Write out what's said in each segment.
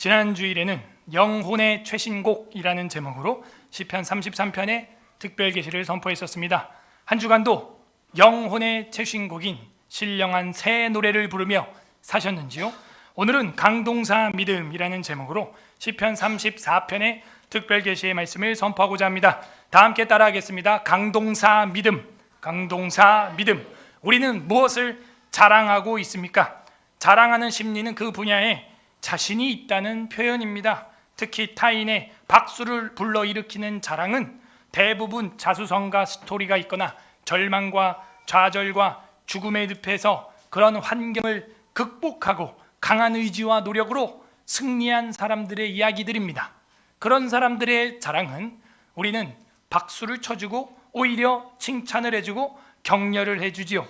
지난 주일에는 영혼의 최신곡이라는 제목으로 시편 33편의 특별 계시를 선포했었습니다. 한 주간도 영혼의 최신곡인 신령한 새 노래를 부르며 사셨는지요? 오늘은 강동사 믿음이라는 제목으로 시편 34편의 특별 계시의 말씀을 선포하고자 합니다. 다 함께 따라하겠습니다. 강동사 믿음, 강동사 믿음. 우리는 무엇을 자랑하고 있습니까? 자랑하는 심리는 그 분야에 자신이 있다는 표현입니다. 특히 타인의 박수를 불러일으키는 자랑은 대부분 자수성가 스토리가 있거나 절망과 좌절과 죽음의 늪에서 그런 환경을 극복하고 강한 의지와 노력으로 승리한 사람들의 이야기들입니다. 그런 사람들의 자랑은 우리는 박수를 쳐주고 오히려 칭찬을 해주고 격려를 해주지요.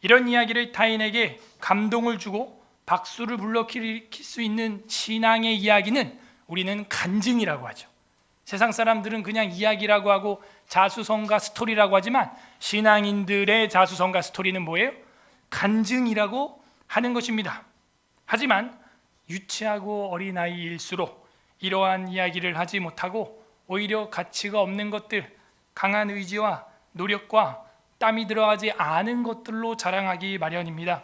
이런 이야기를 타인에게 감동을 주고 박수를 불러일으킬 수 있는 신앙의 이야기는 우리는 간증이라고 하죠. 세상 사람들은 그냥 이야기라고 하고 자수성가 스토리라고 하지만 신앙인들의 자수성가 스토리는 뭐예요? 간증이라고 하는 것입니다. 하지만 유치하고 어린아이일수록 이러한 이야기를 하지 못하고 오히려 가치가 없는 것들, 강한 의지와 노력과 땀이 들어가지 않은 것들로 자랑하기 마련입니다.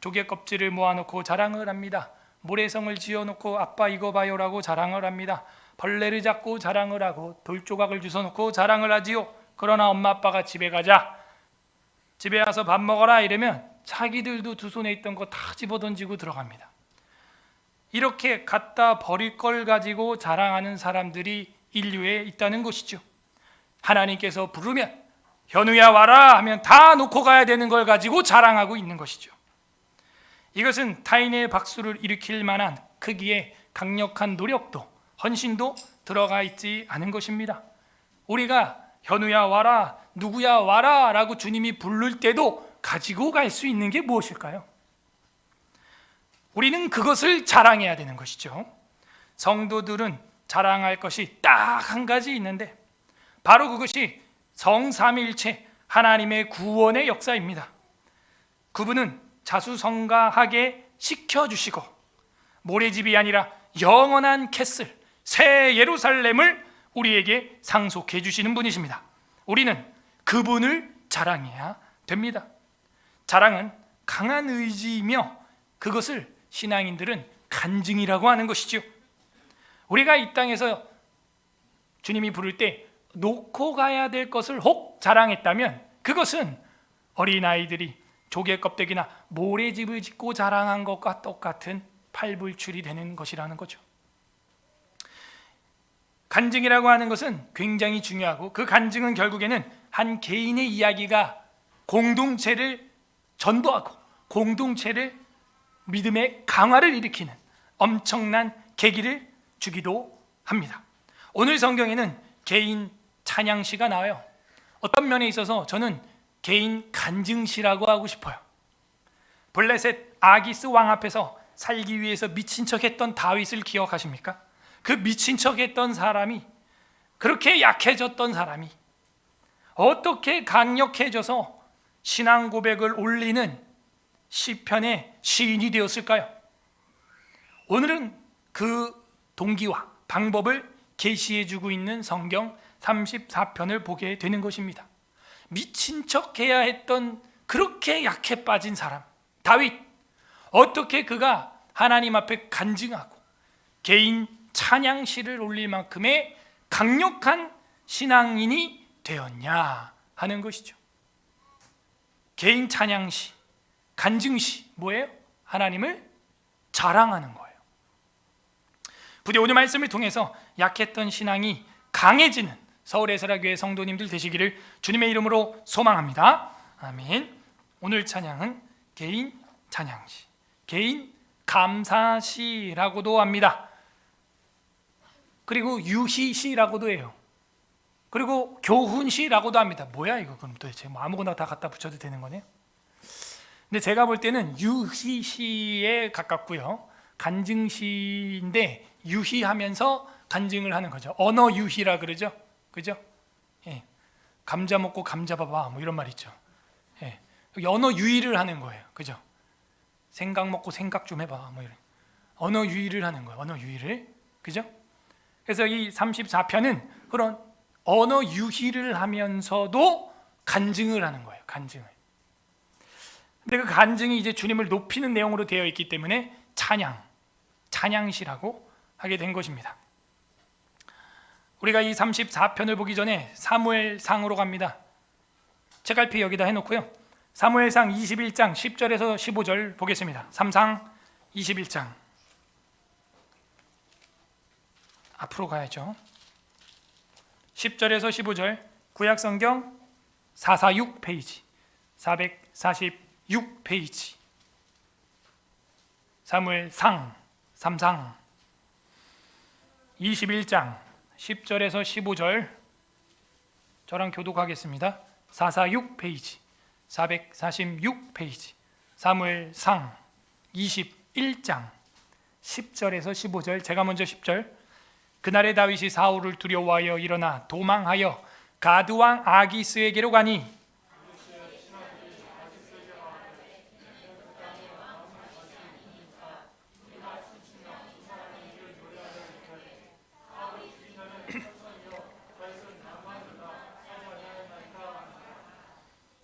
조개 껍질을 모아놓고 자랑을 합니다. 모래성을 지어놓고 아빠 이거 봐요라고 자랑을 합니다. 벌레를 잡고 자랑을 하고 돌조각을 주워놓고 자랑을 하지요. 그러나 엄마 아빠가 집에 가자, 집에 와서 밥 먹어라 이러면 자기들도 두 손에 있던 거 다 집어던지고 들어갑니다. 이렇게 갖다 버릴 걸 가지고 자랑하는 사람들이 인류에 있다는 것이죠. 하나님께서 부르면 현우야 와라 하면 다 놓고 가야 되는 걸 가지고 자랑하고 있는 것이죠. 이것은 타인의 박수를 일으킬 만한 크기의 강력한 노력도 헌신도 들어가 있지 않은 것입니다. 우리가 현우야 와라, 누구야 와라 라고 주님이 부를 때도 가지고 갈 수 있는 게 무엇일까요? 우리는 그것을 자랑해야 되는 것이죠. 성도들은 자랑할 것이 딱 한 가지 있는데 바로 그것이 성삼위일체 하나님의 구원의 역사입니다. 그분은 자수성가하게 시켜주시고 모래집이 아니라 영원한 캐슬, 새 예루살렘을 우리에게 상속해 주시는 분이십니다. 우리는 그분을 자랑해야 됩니다. 자랑은 강한 의지이며 그것을 신앙인들은 간증이라고 하는 것이죠. 우리가 이 땅에서 주님이 부를 때 놓고 가야 될 것을 혹 자랑했다면 그것은 어린아이들이 조개 껍데기나 모래집을 짓고 자랑한 것과 똑같은 팔불출이 되는 것이라는 거죠. 간증이라고 하는 것은 굉장히 중요하고 그 간증은 결국에는 한 개인의 이야기가 공동체를 전도하고 공동체를 믿음의 강화를 일으키는 엄청난 계기를 주기도 합니다. 오늘 성경에는 개인 찬양시가 나와요. 어떤 면에 있어서 저는 개인 간증시라고 하고 싶어요. 블레셋 아기스 왕 앞에서 살기 위해서 미친 척했던 다윗을 기억하십니까? 그 미친 척했던 사람이, 그렇게 약해졌던 사람이 어떻게 강력해져서 신앙 고백을 올리는 시편의 시인이 되었을까요? 오늘은 그 동기와 방법을 계시해주고 있는 성경 34편을 보게 되는 것입니다. 미친 척 해야 했던 그렇게 약해 빠진 사람 다윗, 어떻게 그가 하나님 앞에 간증하고 개인 찬양시를 올릴 만큼의 강력한 신앙인이 되었냐 하는 것이죠. 개인 찬양시, 간증시 뭐예요? 하나님을 자랑하는 거예요. 부디 오늘 말씀을 통해서 약했던 신앙이 강해지는 서울에서라교회 성도님들 되시기를 주님의 이름으로 소망합니다. 아멘. 오늘 찬양은 개인 찬양시, 개인 감사시라고도 합니다. 그리고 유희시라고도 해요. 그리고 교훈시라고도 합니다. 뭐야 이거 그럼 도대체 뭐 아무거나 다 갖다 붙여도 되는 거네요. 근데 제가 볼 때는 유희시에 가깝고요. 간증시인데 유희하면서 간증을 하는 거죠. 언어 유희라 그러죠. 그죠? 예. 감자 먹고 감자 봐봐 뭐 이런 말 있죠. 예. 언어 유희를 하는 거예요. 그죠? 생각 먹고 생각 좀 해봐 뭐 이런. 언어 유희를 하는 거예요. 언어 유희를. 그죠? 그래서 이 34편은 그런 언어 유희를 하면서도 간증을 하는 거예요. 간증을. 근데 그 간증이 이제 주님을 높이는 내용으로 되어 있기 때문에 찬양시라고 하게 된 것입니다. 우리가 이 34편을 보기 전에 사무엘상으로 갑니다. 책갈피 여기다 해놓고요. 사무엘상 21장 10절에서 15절 보겠습니다. 3상 21장 앞으로 가야죠. 10절에서 15절 구약성경 446페이지 446페이지 사무엘상 3상 21장 10절에서 15절 저랑 교독하겠습니다. 446페이지 446페이지 사무엘상 21장 10절에서 15절 제가 먼저 10절 그날에 다윗이 사울을 두려워하여 일어나 도망하여 가드왕 아기스에게로 가니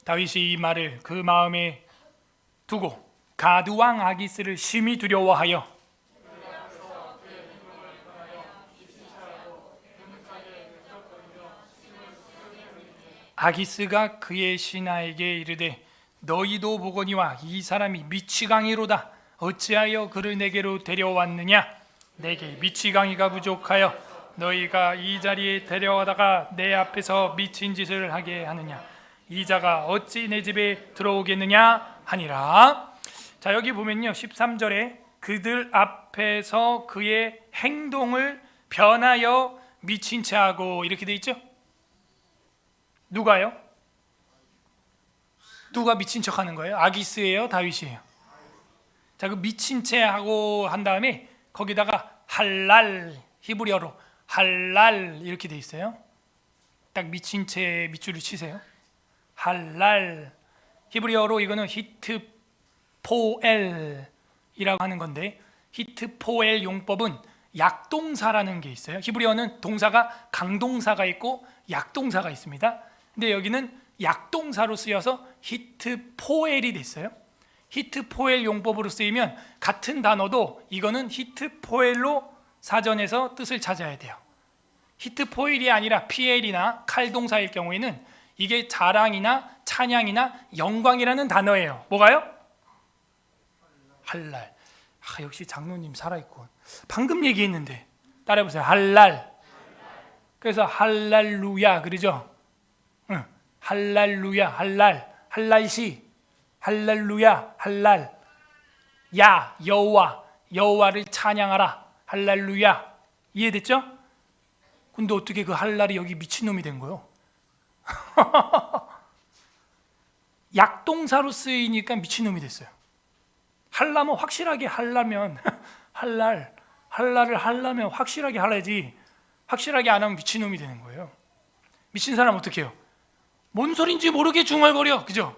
다윗이 이 말을 그 마음에 두고 가드왕 아기스를 심히 두려워하여 아기스가 그의 신하에게 이르되 너희도 보거니와 이 사람이 미치광이로다. 어찌하여 그를 내게로 데려왔느냐? 내게 미치광이가 부족하여 너희가 이 자리에 데려다가 내 앞에서 미친 짓을 하게 하느냐? 이 자가 어찌 내 집에 들어오겠느냐 하니라. 자, 여기 보면요 13절에 그들 앞에서 그의 행동을 변하여 미친 채 하고 이렇게 돼 있죠. 누가요? 누가 미친 척 하는 거예요? 아기스예요? 다윗이에요? 자, 그 미친 채 하고 한 다음에 거기다가 할랄, 히브리어로 할랄 이렇게 돼 있어요. 딱 미친 채 밑줄을 치세요. 할랄. 히브리어로 이거는 히트포엘이라고 하는 건데 히트포엘 용법은 약동사라는 게 있어요. 히브리어는 동사가 강동사가 있고 약동사가 있습니다. 근데 여기는 약동사로 쓰여서 히트포엘이 됐어요. 히트포엘 용법으로 쓰이면 같은 단어도 이거는 히트포엘로 사전에서 뜻을 찾아야 돼요. 히트포엘이 아니라 피엘이나 칼동사일 경우에는 이게 자랑이나 찬양이나 영광이라는 단어예요. 뭐가요? 할랄. 역시 장로님 살아있고 방금 얘기했는데 따라해보세요. 할랄. 그래서 할랄루야 그러죠? 응. 할랄루야 할랄 할랄시 할랄루야 할랄 야 여호와를 찬양하라 할랄루야. 이해됐죠? 근데 어떻게 그 할랄이 여기 미친놈이 된 거예요? 약동사로 쓰이니까 미친놈이 됐어요. 할라면 확실하게 하려면 할랄을 하려면 확실하게 하려야지 확실하게 안 하면 미친놈이 되는 거예요. 미친 사람 어떻게 해요? 뭔 소린지 모르게 중얼거려. 그죠?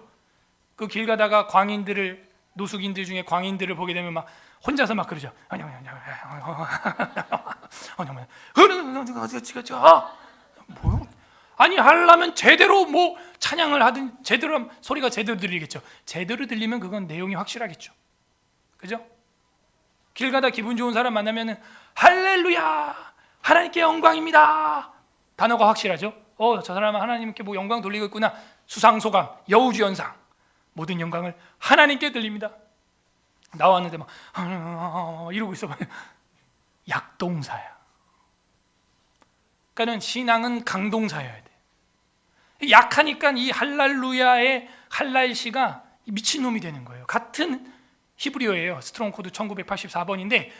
그 길 가다가 광인들을 노숙인들 중에 광인들을 보게 되면 막 혼자서 막 그러죠. 뭐요? 아니 하려면 제대로 뭐 찬양을 하든 제대로 소리가 제대로 들리겠죠. 제대로 들리면 그건 내용이 확실하겠죠. 그죠? 길 가다 기분 좋은 사람 만나면은 할렐루야 하나님께 영광입니다 단어가 확실하죠. 저 사람은 하나님께 뭐 영광 돌리고 있구나. 수상소감 여우주연상 모든 영광을 하나님께 들립니다. 나왔는데 막 이러고 있어. 약동사야. 그러니까 신앙은 강동사여야 돼. 약하니까 이 할랄루야의 할랄시가 미친놈이 되는 거예요. 같은 히브리어예요. 스트롱 코드 1984번인데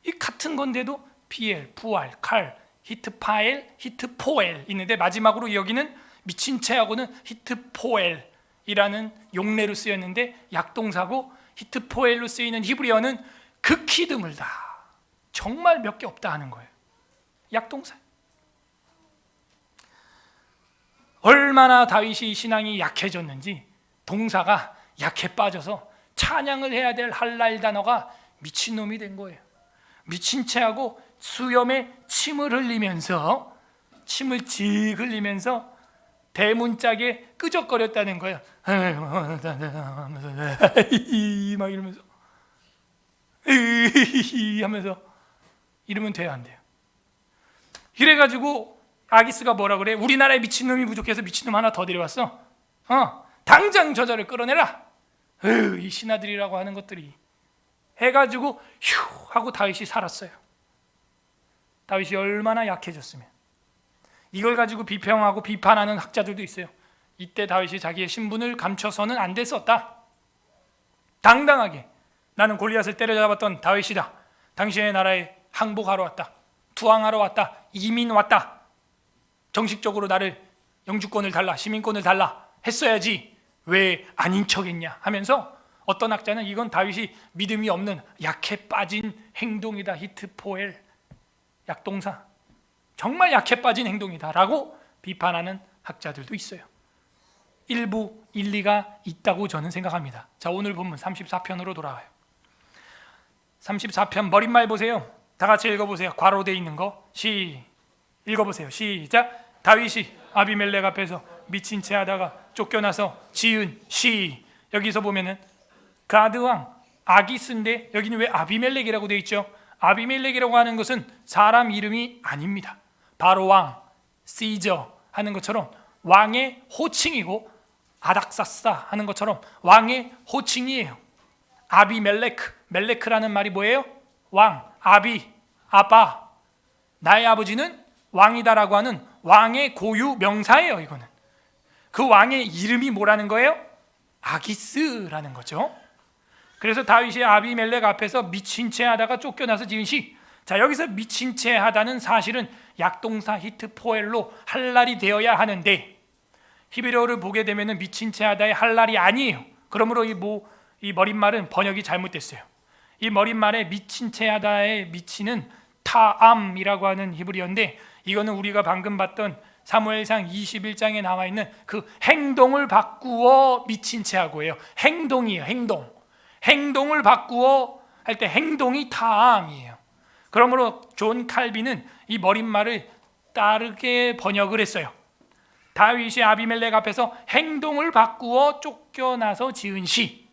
이 같은 건데도 피엘, 부알, 칼, 히트파엘, 히트포엘 있는데 마지막으로 여기는 미친 채하고는 히트포엘이라는 용례로 쓰였는데 약동사고 히트포엘로 쓰이는 히브리어는 극히 드물다. 정말 몇 개 없다 하는 거예요. 약동사. 얼마나 다윗이 신앙이 약해졌는지 동사가 약해 빠져서 찬양을 해야 될 할랄 단어가 미친놈이 된 거예요. 미친 체하고 수염에 침을 흘리면서 침을 지 흘리면서 대문짝에 끄적거렸다는 거예요. 막 이러면서 하면서 이러면 돼요, 안 돼요? 이래가지고 아기스가 뭐라 그래? 우리나라에 미친놈이 부족해서 미친놈 하나 더 데려왔어. 당장 저자를 끌어내라. 이 신하들이라고 하는 것들이 해가지고 휴 하고 다윗이 살았어요. 다윗이 얼마나 약해졌으면. 이걸 가지고 비평하고 비판하는 학자들도 있어요. 이때 다윗이 자기의 신분을 감춰서는 안 됐었다. 당당하게 나는 골리앗을 때려잡았던 다윗이다. 당신의 나라에 항복하러 왔다. 투항하러 왔다. 이민 왔다. 정식적으로 나를 영주권을 달라, 시민권을 달라 했어야지 왜 아닌 척했냐 하면서 어떤 학자는 이건 다윗이 믿음이 없는 약해 빠진 행동이다. 히트포엘, 약동사, 정말 약해 빠진 행동이다라고 비판하는 학자들도 있어요. 일부 일리가 있다고 저는 생각합니다. 자, 오늘 본문 34편으로 돌아와요. 34편 머릿말 보세요. 다 같이 읽어보세요. 괄호되어 있는 거 읽어보세요. 시작. 다윗이 아비멜렉 앞에서 미친 채 하다가 쫓겨나서 지은 시. 여기서 보면은 가드왕 아기스인데 여기는 왜 아비멜렉이라고 되어 있죠? 아비멜렉이라고 하는 것은 사람 이름이 아닙니다. 바로 왕, 시저 하는 것처럼 왕의 호칭이고 아닥사스다 하는 것처럼 왕의 호칭이에요. 아비멜레크, 멜레크라는 말이 뭐예요? 왕, 아비, 아빠. 나의 아버지는 왕이다라고 하는 왕의 고유 명사예요. 이거는 그 왕의 이름이 뭐라는 거예요? 아기스라는 거죠. 그래서 다윗이 아비멜렉 앞에서 미친 채 하다가 쫓겨나서 지은 시. 자, 여기서 미친 채 하다는 사실은 약동사 히트포엘로 할랄이 되어야 하는데 히브리어를 보게 되면 미친 채 하다의 할랄이 아니에요. 그러므로 이 머릿말은 번역이 잘못됐어요. 이 머릿말에 미친 채 하다의 미치는 타암이라고 하는 히브리어인데 이거는 우리가 방금 봤던 사무엘상 21장에 나와 있는 그 행동을 바꾸어 미친 채 하고예요. 행동이에요. 행동을 바꾸어 할 때 행동이 타암이에요. 그러므로 존 칼빈은 이 머릿말을 다르게 번역을 했어요. 다윗이 아비멜렉 앞에서 행동을 바꾸어 쫓겨나서 지은 시.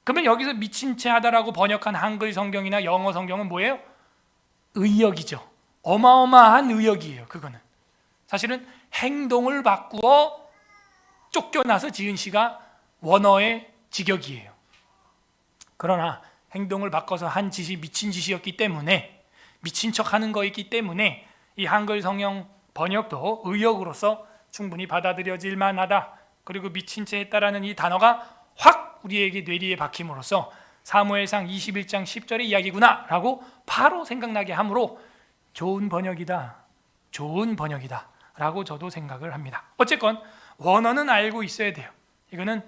그러면 여기서 미친 채 하다라고 번역한 한글 성경이나 영어 성경은 뭐예요? 의역이죠. 어마어마한 의역이에요. 그거는 사실은 행동을 바꾸어 쫓겨나서 지은 시가 원어의 직역이에요. 그러나 행동을 바꿔서 한 짓이 미친 짓이었기 때문에, 미친 척하는 거였기 때문에 이 한글 성경 번역도 의역으로서 충분히 받아들여질 만하다. 그리고 미친 채 했다라는 이 단어가 확 우리에게 뇌리에 박힘으로써 사무엘상 21장 10절의 이야기구나 라고 바로 생각나게 하므로 좋은 번역이다 라고 저도 생각을 합니다. 어쨌건 원어는 알고 있어야 돼요. 이거는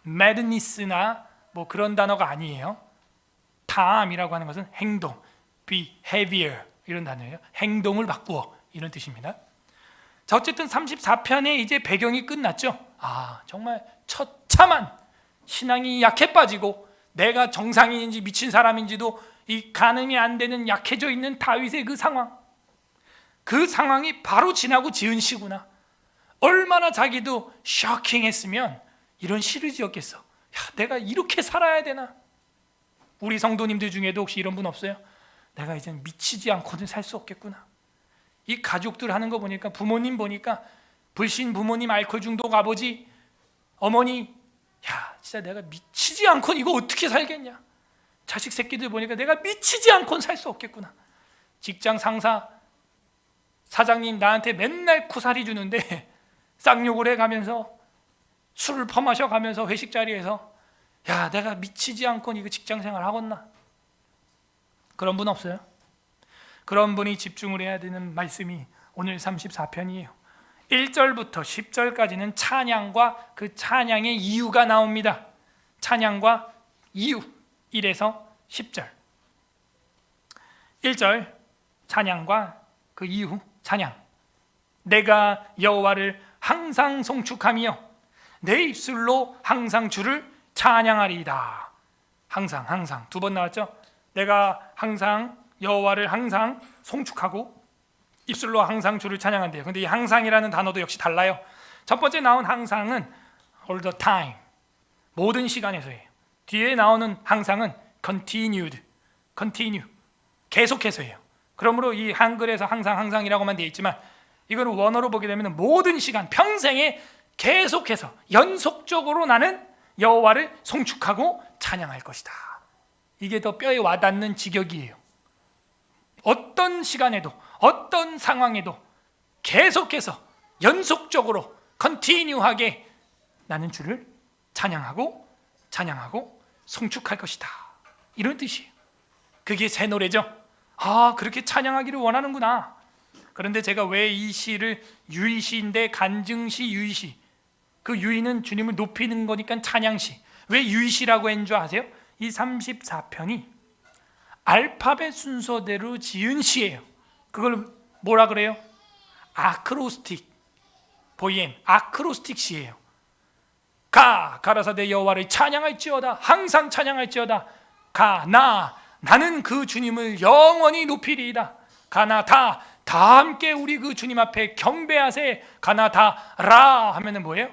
madness나 뭐 그런 단어가 아니에요. 탐이라고 하는 것은 행동, behavior 이런 단어예요. 행동을 바꾸어 이런 뜻입니다. 자, 어쨌든 34편의 이제 배경이 끝났죠. 정말 처참한 신앙이 약해 빠지고 내가 정상인인지 미친 사람인지도 이 가늠이 안 되는 약해져 있는 다윗의 그 상황이 바로 지나고 지은 시구나. 얼마나 자기도 쇼킹했으면 이런 시를 지었겠어. 내가 이렇게 살아야 되나? 우리 성도님들 중에도 혹시 이런 분 없어요? 내가 이젠 미치지 않고는 살 수 없겠구나. 이 가족들 하는 거 보니까, 부모님 보니까 불신 부모님, 알코올 중독 아버지, 어머니, 진짜 내가 미치지 않고는 이거 어떻게 살겠냐? 자식 새끼들 보니까 내가 미치지 않고는 살 수 없겠구나. 직장 상사, 사장님 나한테 맨날 쿠사리 주는데 쌍욕을 해가면서 술을 퍼마셔 가면서 회식 자리에서 내가 미치지 않고는 이거 직장생활 하겠나? 그런 분 없어요? 그런 분이 집중을 해야 되는 말씀이 오늘 34편이에요. 1절부터 10절까지는 찬양과 그 찬양의 이유가 나옵니다. 찬양과 이유 1에서 10절. 1절 찬양과 그 이유 찬양. 내가 여호와를 항상 송축하며 내 입술로 항상 주를 찬양하리이다. 항상 두 번 나왔죠? 내가 항상 여호와를 항상 송축하고 입술로 항상 주를 찬양한대요. 근데 이 항상이라는 단어도 역시 달라요. 첫 번째 나온 항상은 all the time, 모든 시간에서예요. 뒤에 나오는 항상은 continued, continue, 계속해서예요. 그러므로 이 한글에서 항상이라고만 되어 있지만 이거는 원어로 보게 되면 모든 시간, 평생에 계속해서 연속적으로 나는 여호와를 송축하고 찬양할 것이다. 이게 더 뼈에 와닿는 직역이에요. 어떤 시간에도 어떤 상황에도 계속해서 연속적으로 컨티뉴하게 나는 주를 찬양하고 송축할 것이다. 이런 뜻이에요. 그게 새 노래죠. 아, 그렇게 찬양하기를 원하는구나. 그런데 제가 왜 이 시를 유의시인데 간증시 유의시, 그 유의는 주님을 높이는 거니까 찬양시, 왜 유의시라고 한 줄 아세요? 이 34편이 알파벳 순서대로 지은 시예요. 그걸 뭐라 그래요? 아크로스틱 보이엠, 아크로스틱 시예요. 가라사대 여호와를 찬양할지어다, 항상 찬양할지어다. 나는 그 주님을 영원히 높이리이다. 다 함께 우리 그 주님 앞에 경배하세. 라 하면은 뭐예요?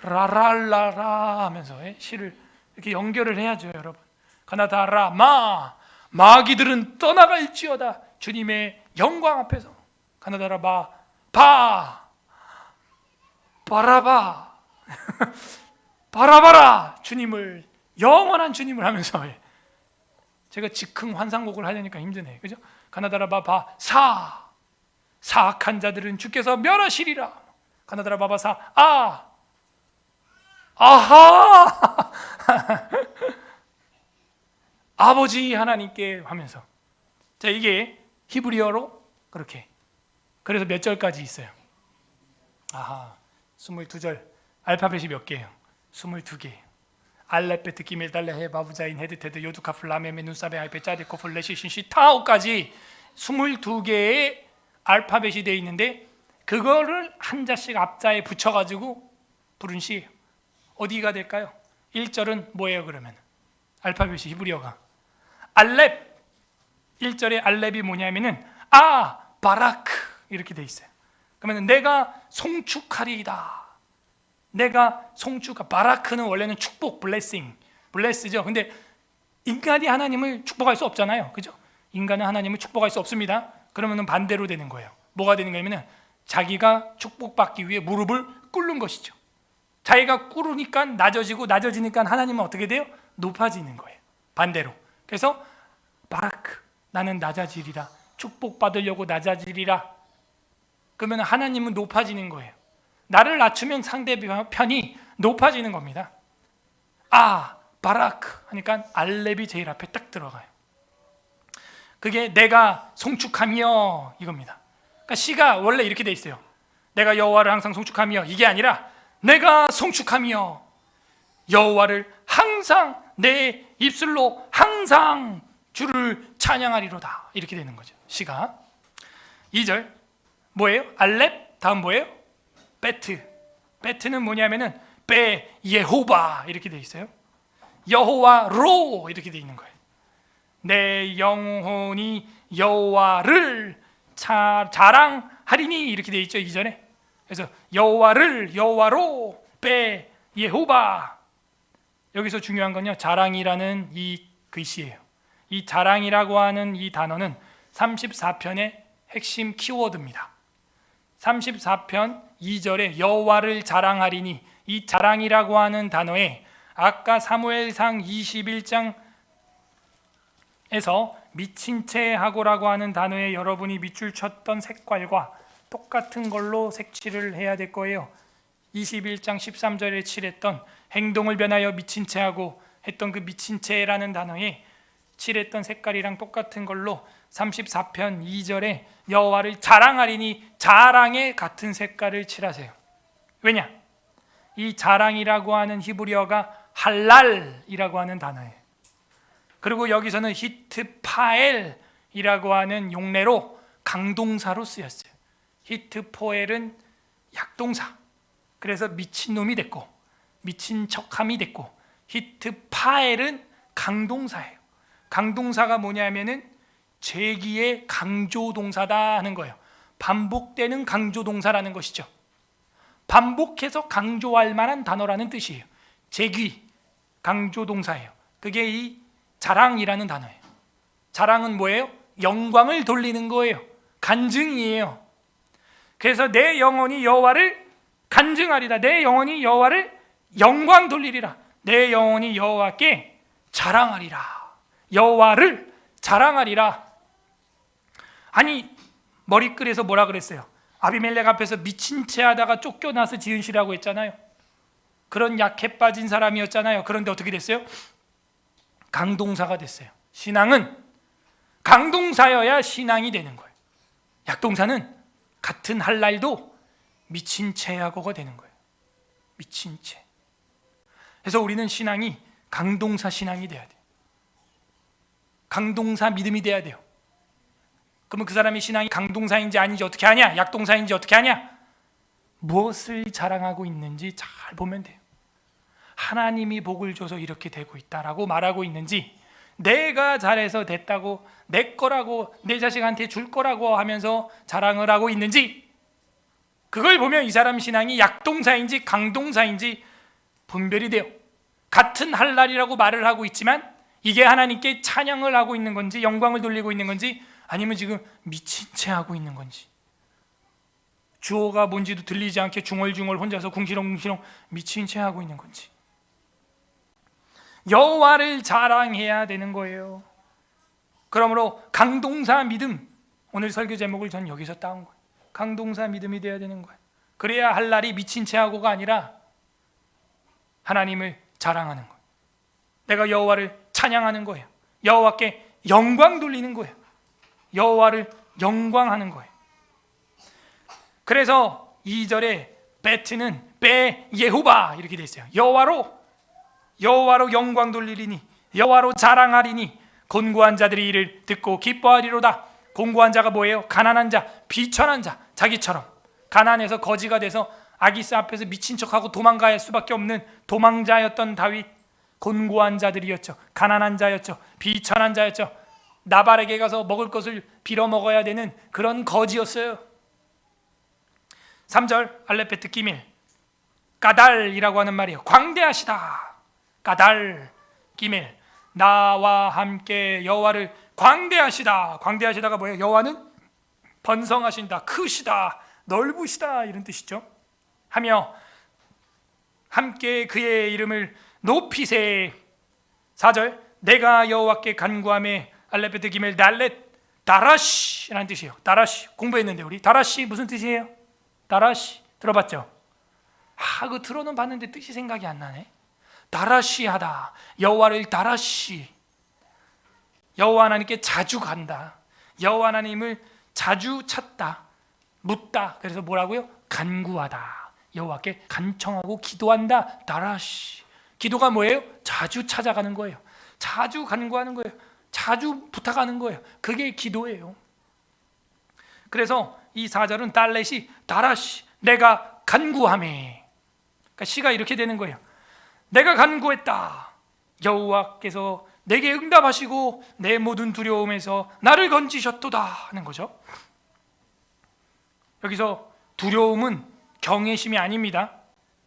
라랄라라 하면서 시를 이렇게 연결을 해야죠, 여러분. 라 마귀들은 떠나갈지어다. 주님의 영광 앞에서 가나다라 바라바 바라바라 주님을, 영원한 주님을 하면서 제가 즉흥 환상곡을 하려니까 힘드네, 그죠? 가나다라 사악한 자들은 주께서 멸하시리라. 가나다라 아하 아버지 하나님께 하면서, 자, 이게 히브리어로 그렇게, 그래서 몇 절까지 있어요? 22절. 알파벳이 몇 개예요? 22개. 알레베트 기밀 달레헤 바부자인 헤드테드 요두카플 라메메 눈사베 아이페 짜디코플 레시신시 타오까지 22개의 알파벳이 되어 있는데 그거를 한 자씩 앞자에 붙여가지고 부른 시예요. 어디가 될까요? 1절은 뭐예요 그러면? 알파벳이 히브리어가 알렙. 1절의 알렙이 뭐냐면은 바라크 이렇게 돼 있어요. 그러면 내가 송축하리이다. 내가 바라크는 원래는 축복, 블레스죠. 근데 인간이 하나님을 축복할 수 없잖아요, 그죠? 인간은 하나님을 축복할 수 없습니다. 그러면 반대로 되는 거예요. 뭐가 되는 거냐면 자기가 축복받기 위해 무릎을 꿇는 것이죠. 자기가 꿇으니까 낮아지니까 하나님은 어떻게 돼요? 높아지는 거예요, 반대로. 그래서 바라크, 나는 낮아지리라. 축복받으려고 낮아지리라. 그러면 하나님은 높아지는 거예요. 나를 낮추면 상대편이 높아지는 겁니다. 바라크 하니까 알렙이 제일 앞에 딱 들어가요. 그게 내가 송축하며 이겁니다. 그러니까 시가 원래 이렇게 돼 있어요. 내가 여호와를 항상 송축하며, 이게 아니라 내가 송축하며 여호와를 항상 내 입술로 항상 주를 찬양하리로다. 이렇게 되는 거죠, 시가. 2절 뭐예요? 알렙, 다음 뭐예요? 베트는 뭐냐면은 예호바 이렇게 돼 있어요. 여호와로 이렇게 돼 있는 거예요. 내 영혼이 여호와를 자랑하리니 이렇게 돼 있죠, 이전에. 그래서 여호와로 예호바. 여기서 중요한 건요, 자랑이라는 이 글씨예요. 이 자랑이라고 하는 이 단어는 34편의 핵심 키워드입니다. 34편 2절에 여호와를 자랑하리니, 이 자랑이라고 하는 단어에 아까 사무엘상 21장에서 미친 채 하고라고 하는 단어에 여러분이 밑줄 쳤던 색깔과 똑같은 걸로 색칠을 해야 될 거예요. 21장 13절에 칠했던 행동을 변하여 미친 채 하고 했던 그 미친 채라는 단어에 칠했던 색깔이랑 똑같은 걸로 34편 2절에 여호와를 자랑하리니 자랑의 같은 색깔을 칠하세요. 왜냐? 이 자랑이라고 하는 히브리어가 할랄이라고 하는 단어예요. 그리고 여기서는 히트파엘이라고 하는 용례로 강동사로 쓰였어요. 히트포엘은 약동사. 그래서 미친놈이 됐고 미친 척함이 됐고, 히트파엘은 강동사예요. 강동사가 뭐냐면은 재기의 강조동사다 하는 거예요. 반복되는 강조동사라는 것이죠. 반복해서 강조할 만한 단어라는 뜻이에요. 재기, 강조동사예요. 그게 이 자랑이라는 단어예요. 자랑은 뭐예요? 영광을 돌리는 거예요. 간증이에요. 그래서 내 영혼이 여호와를 간증하리라. 내 영혼이 여호와를 영광 돌리리라. 내 영혼이 여호와께 자랑하리라. 여호와를 자랑하리라. 아니, 머리글에서 뭐라 그랬어요? 아비멜렉 앞에서 미친 채 하다가 쫓겨나서 지은 시라고 했잖아요. 그런 약해 빠진 사람이었잖아요. 그런데 어떻게 됐어요? 강동사가 됐어요. 신앙은 강동사여야 신앙이 되는 거예요. 약동사는 같은 할 날도 미친 채하고가 되는 거예요. 미친 채. 그래서 우리는 신앙이 강동사 신앙이 돼야 돼요. 강동사 믿음이 돼야 돼요. 그러면 그 사람의 신앙이 강동사인지 아닌지 어떻게 하냐? 약동사인지 어떻게 하냐? 무엇을 자랑하고 있는지 잘 보면 돼요. 하나님이 복을 줘서 이렇게 되고 있다라고 말하고 있는지, 내가 잘해서 됐다고, 내 거라고, 내 자식한테 줄 거라고 하면서 자랑을 하고 있는지, 그걸 보면 이 사람 신앙이 약동사인지 강동사인지 분별이 돼요. 같은 할 날이라고 말을 하고 있지만 이게 하나님께 찬양을 하고 있는 건지, 영광을 돌리고 있는 건지, 아니면 지금 미친 채 하고 있는 건지, 주어가 뭔지도 들리지 않게 중얼중얼 혼자서 궁시렁궁시렁 미친 채 하고 있는 건지. 여호와를 자랑해야 되는 거예요. 그러므로 강동사 믿음, 오늘 설교 제목을 전 여기서 따온 거예요. 강동사 믿음이 돼야 되는 거예요. 그래야 할 날이 미친 채 하고가 아니라 하나님을 자랑하는 거예요. 내가 여호와를 찬양하는 거예요. 여호와께 영광 돌리는 거예요. 여호와를 영광하는 거예요. 그래서 2절에 베트는 베 예후바 이렇게 돼 있어요. 여호와로 영광 돌리리니, 여호와로 자랑하리니, 곤고한 자들이 이를 듣고 기뻐하리로다. 곤고한 자가 뭐예요? 가난한 자, 비천한 자, 자기처럼 가난해서 거지가 돼서 아기스 앞에서 미친 척하고 도망갈 수밖에 없는 도망자였던 다윗. 곤고한 자들이었죠. 가난한 자였죠. 비천한 자였죠. 나발에게 가서 먹을 것을 빌어 먹어야 되는 그런 거지였어요. 3절 알레페트 기밀, 까달이라고 하는 말이에요. 광대하시다. 까달 기밀, 나와 함께 여호와를 광대하시다. 광대하시다가 뭐예요? 여호와는 번성하신다, 크시다, 넓으시다 이런 뜻이죠. 하며 함께 그의 이름을 높이세. 4절 내가 여호와께 간구하매, 알레페트 기밀 달렛 다라시라는 뜻이에요. 다라시 공부했는데 우리 다라시 무슨 뜻이에요? 다라시 들어봤죠? 그거 들어는 봤는데 뜻이 생각이 안 나네. 다라시하다, 여호와를 다라시, 여호와 하나님께 자주 간다, 여호와 하나님을 자주 찾다, 묻다. 그래서 뭐라고요? 간구하다, 여호와께 간청하고 기도한다. 다라시. 기도가 뭐예요? 자주 찾아가는 거예요. 자주 간구하는 거예요. 자주 부탁하는 거예요. 그게 기도예요. 그래서 이 4절은 달렛이 다라시, 내가 간구하매. 그러니까 시가 이렇게 되는 거예요. 내가 간구했다. 여호와께서 내게 응답하시고 내 모든 두려움에서 나를 건지셨도다 하는 거죠. 여기서 두려움은 경외심이 아닙니다.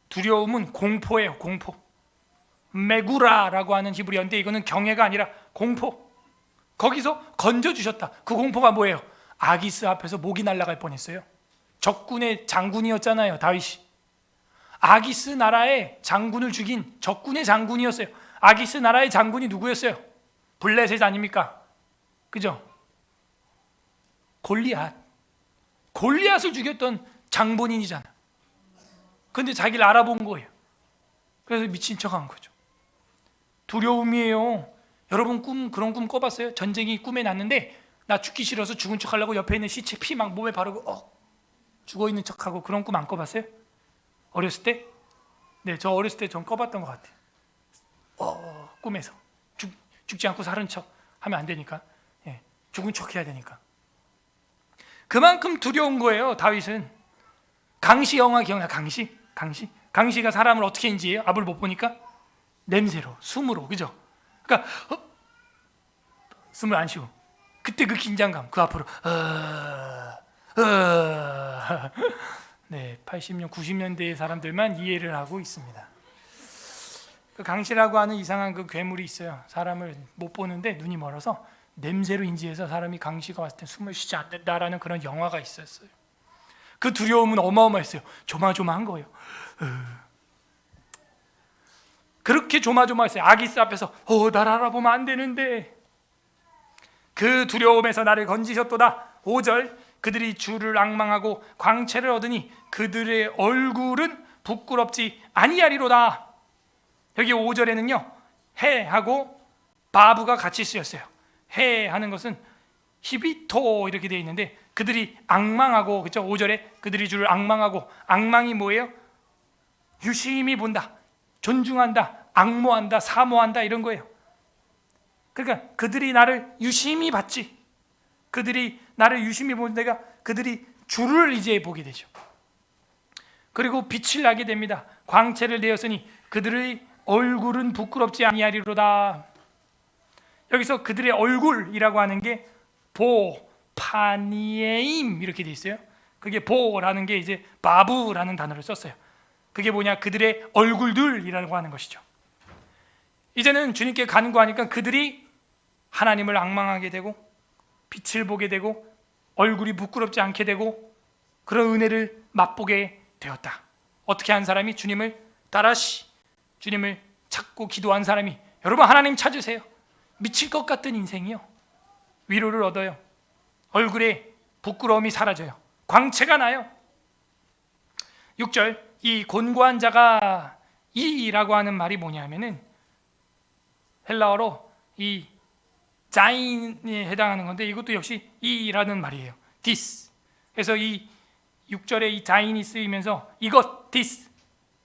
두려움은 공포예요. 공포. 메구라라고 하는 히브리어인데 이거는 경외가 아니라 공포. 거기서 건져주셨다. 그 공포가 뭐예요? 아기스 앞에서 목이 날아갈 뻔했어요. 적군의 장군이었잖아요, 다윗이. 아기스 나라의 장군을 죽인 적군의 장군이었어요. 아기스 나라의 장군이 누구였어요? 블레셋 아닙니까? 그죠? 골리앗을 죽였던 장본인이잖아. 근데 자기를 알아본 거예요. 그래서 미친 척한 거죠. 두려움이에요. 여러분 그런 꿈 꿔봤어요? 전쟁이 꿈에 났는데 나 죽기 싫어서 죽은 척하려고 옆에 있는 시체 피 막 몸에 바르고 죽어있는 척하고, 그런 꿈 안 꿔봤어요? 어렸을 때? 네, 저 어렸을 때 전 꿔봤던 것 같아요. 꿈에서 죽지 않고 사는 척 하면 안 되니까, 죽은 척 해야 되니까. 그만큼 두려운 거예요. 다윗은. 강시 영화 기억나? 강시가 사람을 어떻게 인지해요? 앞을 못 보니까? 냄새로, 숨으로, 그죠? 그러니까 숨을 안 쉬고 그때 그 긴장감, 그 앞으로 네, 80년, 90년대의 사람들만 이해를 하고 있습니다. 그 강시라고 하는 이상한 그 괴물이 있어요. 사람을 못 보는데 눈이 멀어서 냄새로 인지해서 사람이 강시가 왔을 때 숨을 쉬지 않는다라는 그런 영화가 있었어요. 그 두려움은 어마어마했어요. 조마조마한 거예요. 그렇게 조마조마했어요. 아기스 앞에서 날 알아보면 안 되는데 그 두려움에서 나를 건지셨도다. 5절 그들이 주를 앙망하고 광채를 얻으니 그들의 얼굴은 부끄럽지 아니하리로다. 여기 5절에는요 해하고 바브가 같이 쓰였어요. 해 하는 것은 히비토 이렇게 되어 있는데 그들이 앙망하고, 그렇죠? 5절에 그들이 주를 앙망하고, 앙망이 뭐예요? 유심히 본다, 존중한다, 앙모한다, 사모한다 이런 거예요. 그러니까 그들이 나를 유심히 봤지. 그들이 나를 유심히 본 데가 그들이 주를 이제 보게 되죠. 그리고 빛을 나게 됩니다. 광채를 내었으니 그들의 얼굴은 부끄럽지 아니하리로다. 여기서 그들의 얼굴이라고 하는 게 파니에임 이렇게 돼 있어요. 그게 보라는 게 이제 바브라는 단어를 썼어요. 그게 뭐냐? 그들의 얼굴들이라고 하는 것이죠. 이제는 주님께 간구하니까 그들이 하나님을 앙망하게 되고 빛을 보게 되고 얼굴이 부끄럽지 않게 되고 그런 은혜를 맛보게 되었다. 어떻게 한 사람이? 주님을 따라시 주님을 찾고 기도한 사람이. 여러분, 하나님 찾으세요. 미칠 것 같은 인생이요, 위로를 얻어요. 얼굴에 부끄러움이 사라져요. 광채가 나요. 6절 이 곤고한 자가 이라고 하는 말이 뭐냐면은 헬라어로 이 자인에 해당하는 건데 이것도 역시 이라는 말이에요. this. 그래서 이 6절에 이 자인이 쓰이면서 이것, this,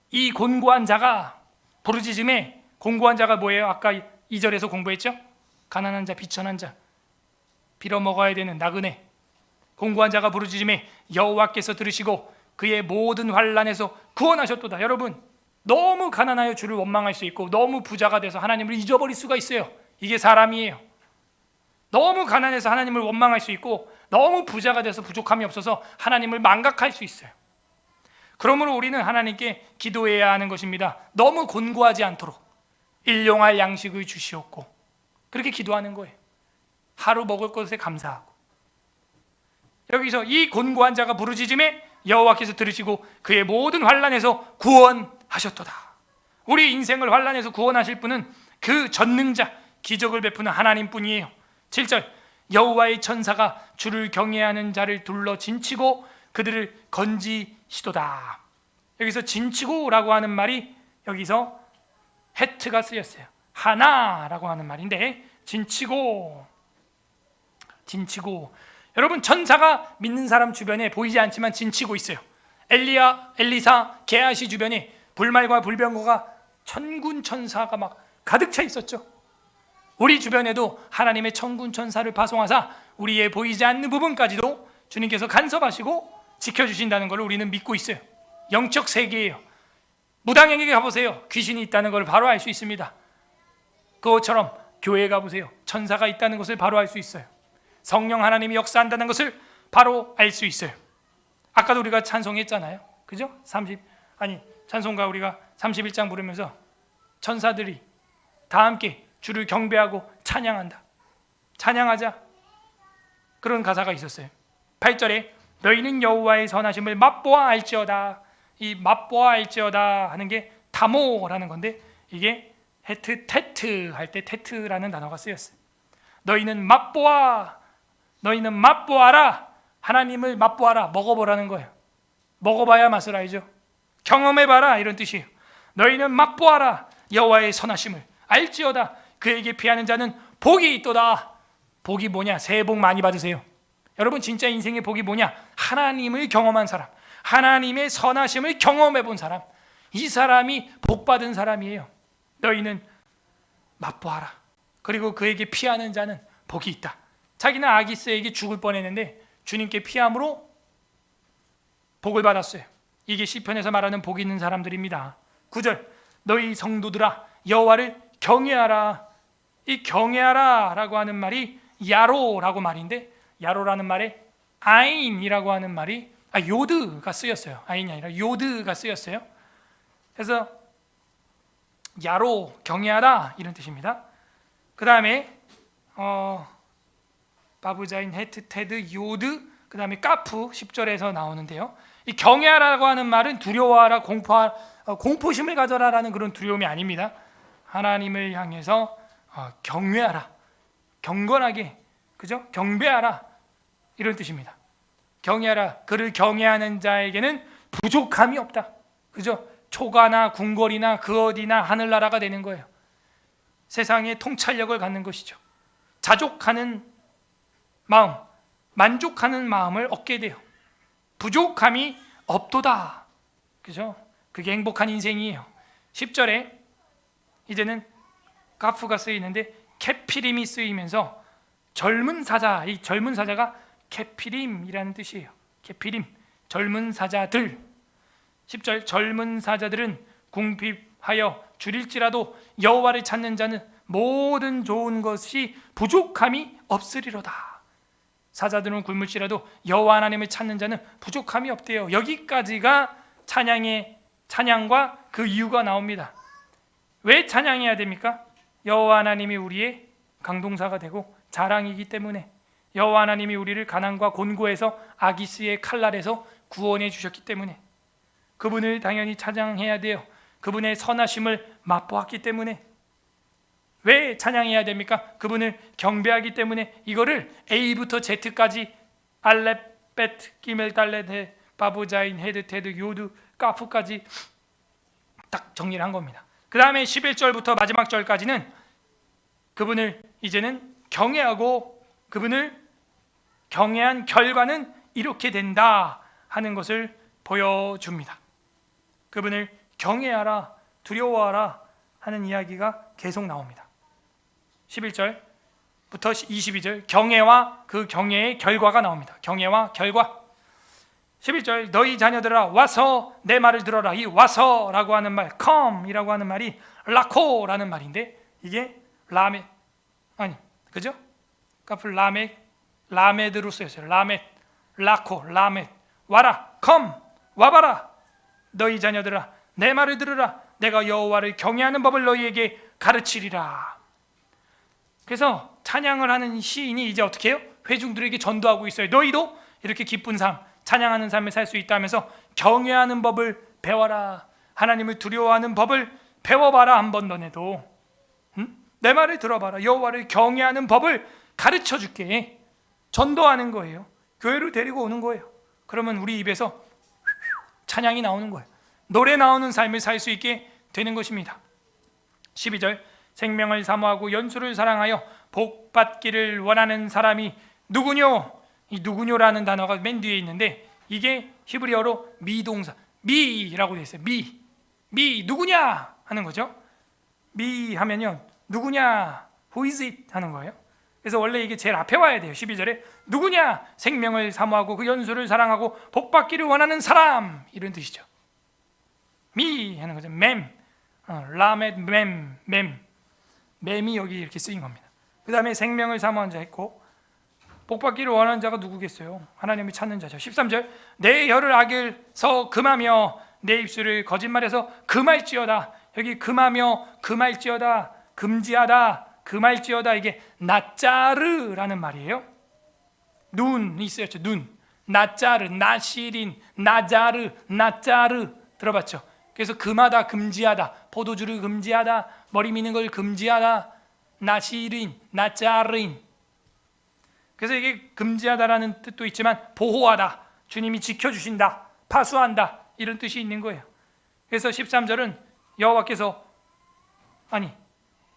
이 곤고한 자가 부르짖음에, 곤고한 자가 뭐예요? 아까 2절에서 공부했죠? 가난한 자, 비천한 자, 빌어먹어야 되는 나그네. 곤고한 자가 부르짖음에 여호와께서 들으시고 그의 모든 환난에서 구원하셨도다. 여러분, 너무 가난하여 주를 원망할 수 있고 너무 부자가 돼서 하나님을 잊어버릴 수가 있어요. 이게 사람이에요. 너무 가난해서 하나님을 원망할 수 있고 너무 부자가 돼서 부족함이 없어서 하나님을 망각할 수 있어요. 그러므로 우리는 하나님께 기도해야 하는 것입니다. 너무 곤고하지 않도록 일용할 양식을 주시옵고, 그렇게 기도하는 거예요. 하루 먹을 것에 감사하고. 여기서 이 곤고한 자가 부르짖음에 여호와께서 들으시고 그의 모든 환난에서 구원하셨도다. 우리 인생을 환난에서 구원하실 분은 그 전능자, 기적을 베푸는 하나님뿐이에요. 7절 여호와의 천사가 주를 경외하는 자를 둘러 진치고 그들을 건지시도다. 여기서 진치고라고 하는 말이 여기서 헤트가 쓰였어요. 하나라고 하는 말인데 진치고. 여러분, 천사가 믿는 사람 주변에 보이지 않지만 진치고 있어요. 엘리사, 게하시 주변에 불말과 불병거가 천군 천사가 막 가득 차 있었죠. 우리 주변에도 하나님의 천군 천사를 파송하사 우리의 보이지 않는 부분까지도 주님께서 간섭하시고 지켜주신다는 걸 우리는 믿고 있어요. 영적 세계예요. 무당에게 가보세요. 귀신이 있다는 걸 바로 알 수 있습니다. 그것처럼 교회에 가보세요. 천사가 있다는 것을 바로 알 수 있어요. 성령 하나님이 역사한다는 것을 바로 알 수 있어요. 아까도 우리가 찬송했잖아요. 그죠? 찬송가 우리가 31장 부르면서 천사들이 다 함께 주를 경배하고 찬양한다. 찬양하자. 그런 가사가 있었어요. 8절에 너희는 여호와의 선하심을 맛보아 알지어다. 이 맛보아 알지어다 하는 게 타모라는 건데 이게 헤트 테트 할 때 테트라는 단어가 쓰였어요. 너희는 맛보아라. 하나님을 맛보아라. 먹어보라는 거예요. 먹어봐야 맛을 알죠. 경험해봐라 이런 뜻이에요. 너희는 맛보아라. 여호와의 선하심을 알지어다. 그에게 피하는 자는 복이 있도다. 복이 뭐냐? 새해 복 많이 받으세요. 여러분, 진짜 인생의 복이 뭐냐? 하나님을 경험한 사람, 하나님의 선하심을 경험해 본 사람, 이 사람이 복 받은 사람이에요. 너희는 맛보아라. 그리고 그에게 피하는 자는 복이 있다. 자기는 아기스에게 죽을 뻔했는데 주님께 피함으로 복을 받았어요. 이게 시편에서 말하는 복 있는 사람들입니다. 9절 너희 성도들아 여호와를 경외하라. 이 경외하라라고 하는 말이 야로라고 말인데, 야로라는 말에 아인이라고 하는 말이 요드가 쓰였어요. 아인이 아니라 요드가 쓰였어요. 그래서 야로, 경외하라 이런 뜻입니다. 그 다음에 바부자인, 헤트, 테드, 요드, 그 다음에 까프 10절에서 나오는데요. 이 경외하라고 하는 말은 두려워하라, 공포심을 가져라라는 그런 두려움이 아닙니다. 하나님을 향해서 경외하라, 경건하게, 그죠? 경배하라 이런 뜻입니다. 경외하라, 그를 경외하는 자에게는 부족함이 없다, 그죠? 초가나 궁궐이나 그 어디나 하늘나라가 되는 거예요. 세상의 통찰력을 갖는 것이죠. 자족하는 마음, 만족하는 마음을 얻게 돼요. 부족함이 없도다, 그죠? 그게 행복한 인생이에요. 10절에 이제는 가프가 쓰이는데 케피림이 쓰이면서 젊은 사자, 이 젊은 사자가 케피림이라는 뜻이에요. 케피림, 젊은 사자들. 10절, 젊은 사자들은 궁핍하여 줄일지라도 여호와를 찾는 자는 모든 좋은 것이 부족함이 없으리로다. 사자들은 굶을지라도 여호와 하나님을 찾는 자는 부족함이 없대요. 여기까지가 찬양과 그 이유가 나옵니다. 왜 찬양해야 됩니까? 여호와 하나님이 우리의 강동사가 되고 자랑이기 때문에, 여호와 하나님이 우리를 가난과 곤고에서 아기스의 칼날에서 구원해 주셨기 때문에 그분을 당연히 찬양해야 돼요. 그분의 선하심을 맛보았기 때문에. 왜 찬양해야 됩니까? 그분을 경배하기 때문에. 이거를 A부터 Z까지 알렙, 베트, 기멜, 달렛, 바부자인, 헤드, 테드, 요드, 까프까지 딱 정리를 한 겁니다. 그 다음에 11절부터 마지막 절까지는 그분을 이제는 경외하고 그분을 경외한 결과는 이렇게 된다 하는 것을 보여줍니다. 그분을 경외하라, 두려워하라 하는 이야기가 계속 나옵니다. 11절부터 22절, 경외와 그 경외의 결과가 나옵니다. 경외와 결과. 11절, 너희 자녀들아 와서 내 말을 들어라. 이 와서라고 하는 말, come이라고 하는 말이 라코라는 말인데, 이게 라메, 아니 그죠? 까풀 라메드로 쓰였어요. 라메, 라코, 라메. 와라, come, 와봐라. 너희 자녀들아 내 말을 들으라. 내가 여호와를 경외하는 법을 너희에게 가르치리라. 그래서 찬양을 하는 시인이 이제 어떻게 해요? 회중들에게 전도하고 있어요. 너희도 이렇게 기쁜 삶, 찬양하는 삶을 살 수 있다면서 경외하는 법을 배워라. 하나님을 두려워하는 법을 배워봐라. 한번 너네도 내 말을 들어봐라. 여호와를 경외하는 법을 가르쳐줄게. 전도하는 거예요. 교회로 데리고 오는 거예요. 그러면 우리 입에서 찬양이 나오는 거예요. 노래 나오는 삶을 살 수 있게 되는 것입니다. 12절, 생명을 사모하고 연수를 사랑하여 복 받기를 원하는 사람이 누구뇨? 이 누구뇨라는 단어가 맨 뒤에 있는데, 이게 히브리어로 미동사, 미라고 되어 있어요. 미 누구냐 하는 거죠. 미 하면요, 누구냐, who is it 하는 거예요. 그래서 원래 이게 제일 앞에 와야 돼요. 12절에 누구냐? 생명을 사모하고 그 연수를 사랑하고 복 받기를 원하는 사람, 이런 뜻이죠. 미 하는 거죠. 라멧, 맴이 여기 이렇게 쓰인 겁니다. 그 다음에 생명을 사모한 자 했고, 복 받기를 원하는 자가 누구겠어요? 하나님을 찾는 자죠. 13절, 내 혀를 악을서 금하며 내 입술을 거짓말해서 금할지어다. 여기 금하며 금할지어다, 금지하다, 금할지어다, 이게 나짜르라는 말이에요. 눈이 쓰였죠. 눈, 나짜르, 나시린, 나자르, 나짜르 들어봤죠? 그래서 금하다, 금지하다, 포도주를 금지하다, 머리 미는 걸 금지하다, 나시린, 나짜르인. 그래서 이게 금지하다라는 뜻도 있지만 보호하다, 주님이 지켜주신다, 파수한다, 이런 뜻이 있는 거예요. 그래서 13절은 여호와께서,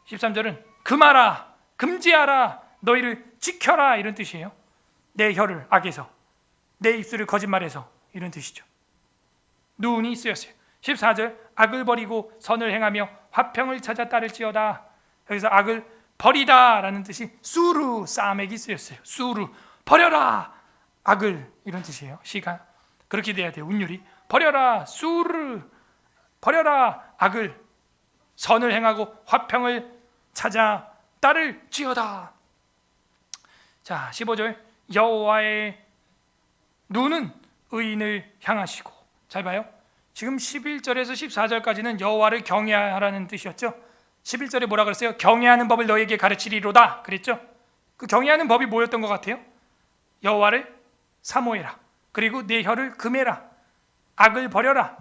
13절은 금하라, 금지하라, 너희를 지켜라, 이런 뜻이에요. 내 혀를 악에서, 내 입술을 거짓말해서, 이런 뜻이죠. 눈이 쓰였어요. 14절, 악을 버리고 선을 행하며 화평을 찾아 따를지어다. 여기서 악을 버리다라는 뜻이 수루, 싸매기 쓰였어요. 수루, 버려라 악을, 이런 뜻이에요. 시가 그렇게 돼야 돼요. 운율이 버려라 수르, 버려라 악을, 선을 행하고 화평을 찾아 따를지어다. 자, 15절 여호와의 눈은 의인을 향하시고. 잘 봐요. 지금 11절에서 14절까지는 여호와를 경외하라는 뜻이었죠. 11절에 뭐라 그랬어요? 경외하는 법을 너에게 가르치리로다 그랬죠. 그 경외하는 법이 뭐였던 것 같아요? 여호와를 사모해라, 그리고 내 혀를 금해라, 악을 버려라.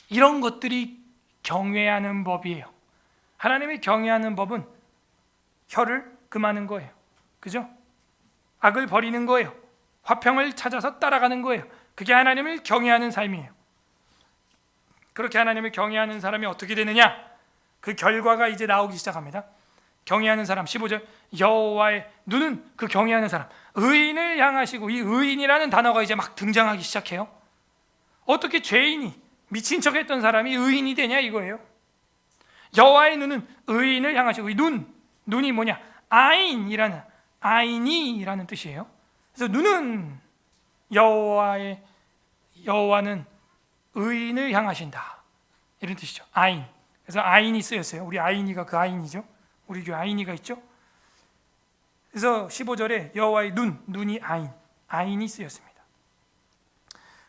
이런 것들이 경외하는 법이에요. 하나님이 경외하는 법은 혀를 금하는 거예요. 그죠? 악을 버리는 거예요. 화평을 찾아서 따라가는 거예요. 그게 하나님을 경외하는 삶이에요. 그렇게 하나님을 경외하는 사람이 어떻게 되느냐? 그 결과가 이제 나오기 시작합니다. 경외하는 사람, 15절 여호와의 눈은 그 경외하는 사람, 의인을 향하시고. 이 의인이라는 단어가 이제 막 등장하기 시작해요. 어떻게 죄인이 미친 척했던 사람이 의인이 되냐 이거예요. 여호와의 눈은 의인을 향하시고. 이 눈이 뭐냐? 아인이라는 뜻이에요. 그래서 눈은 여호와는 의인을 향하신다 이런 뜻이죠. 아인. 그래서 아인이 쓰였어요. 우리 아인이가 그 아인이죠. 우리 교회 아인이가 있죠. 그래서 15절에 여호와의 눈이 아인이 쓰였습니다.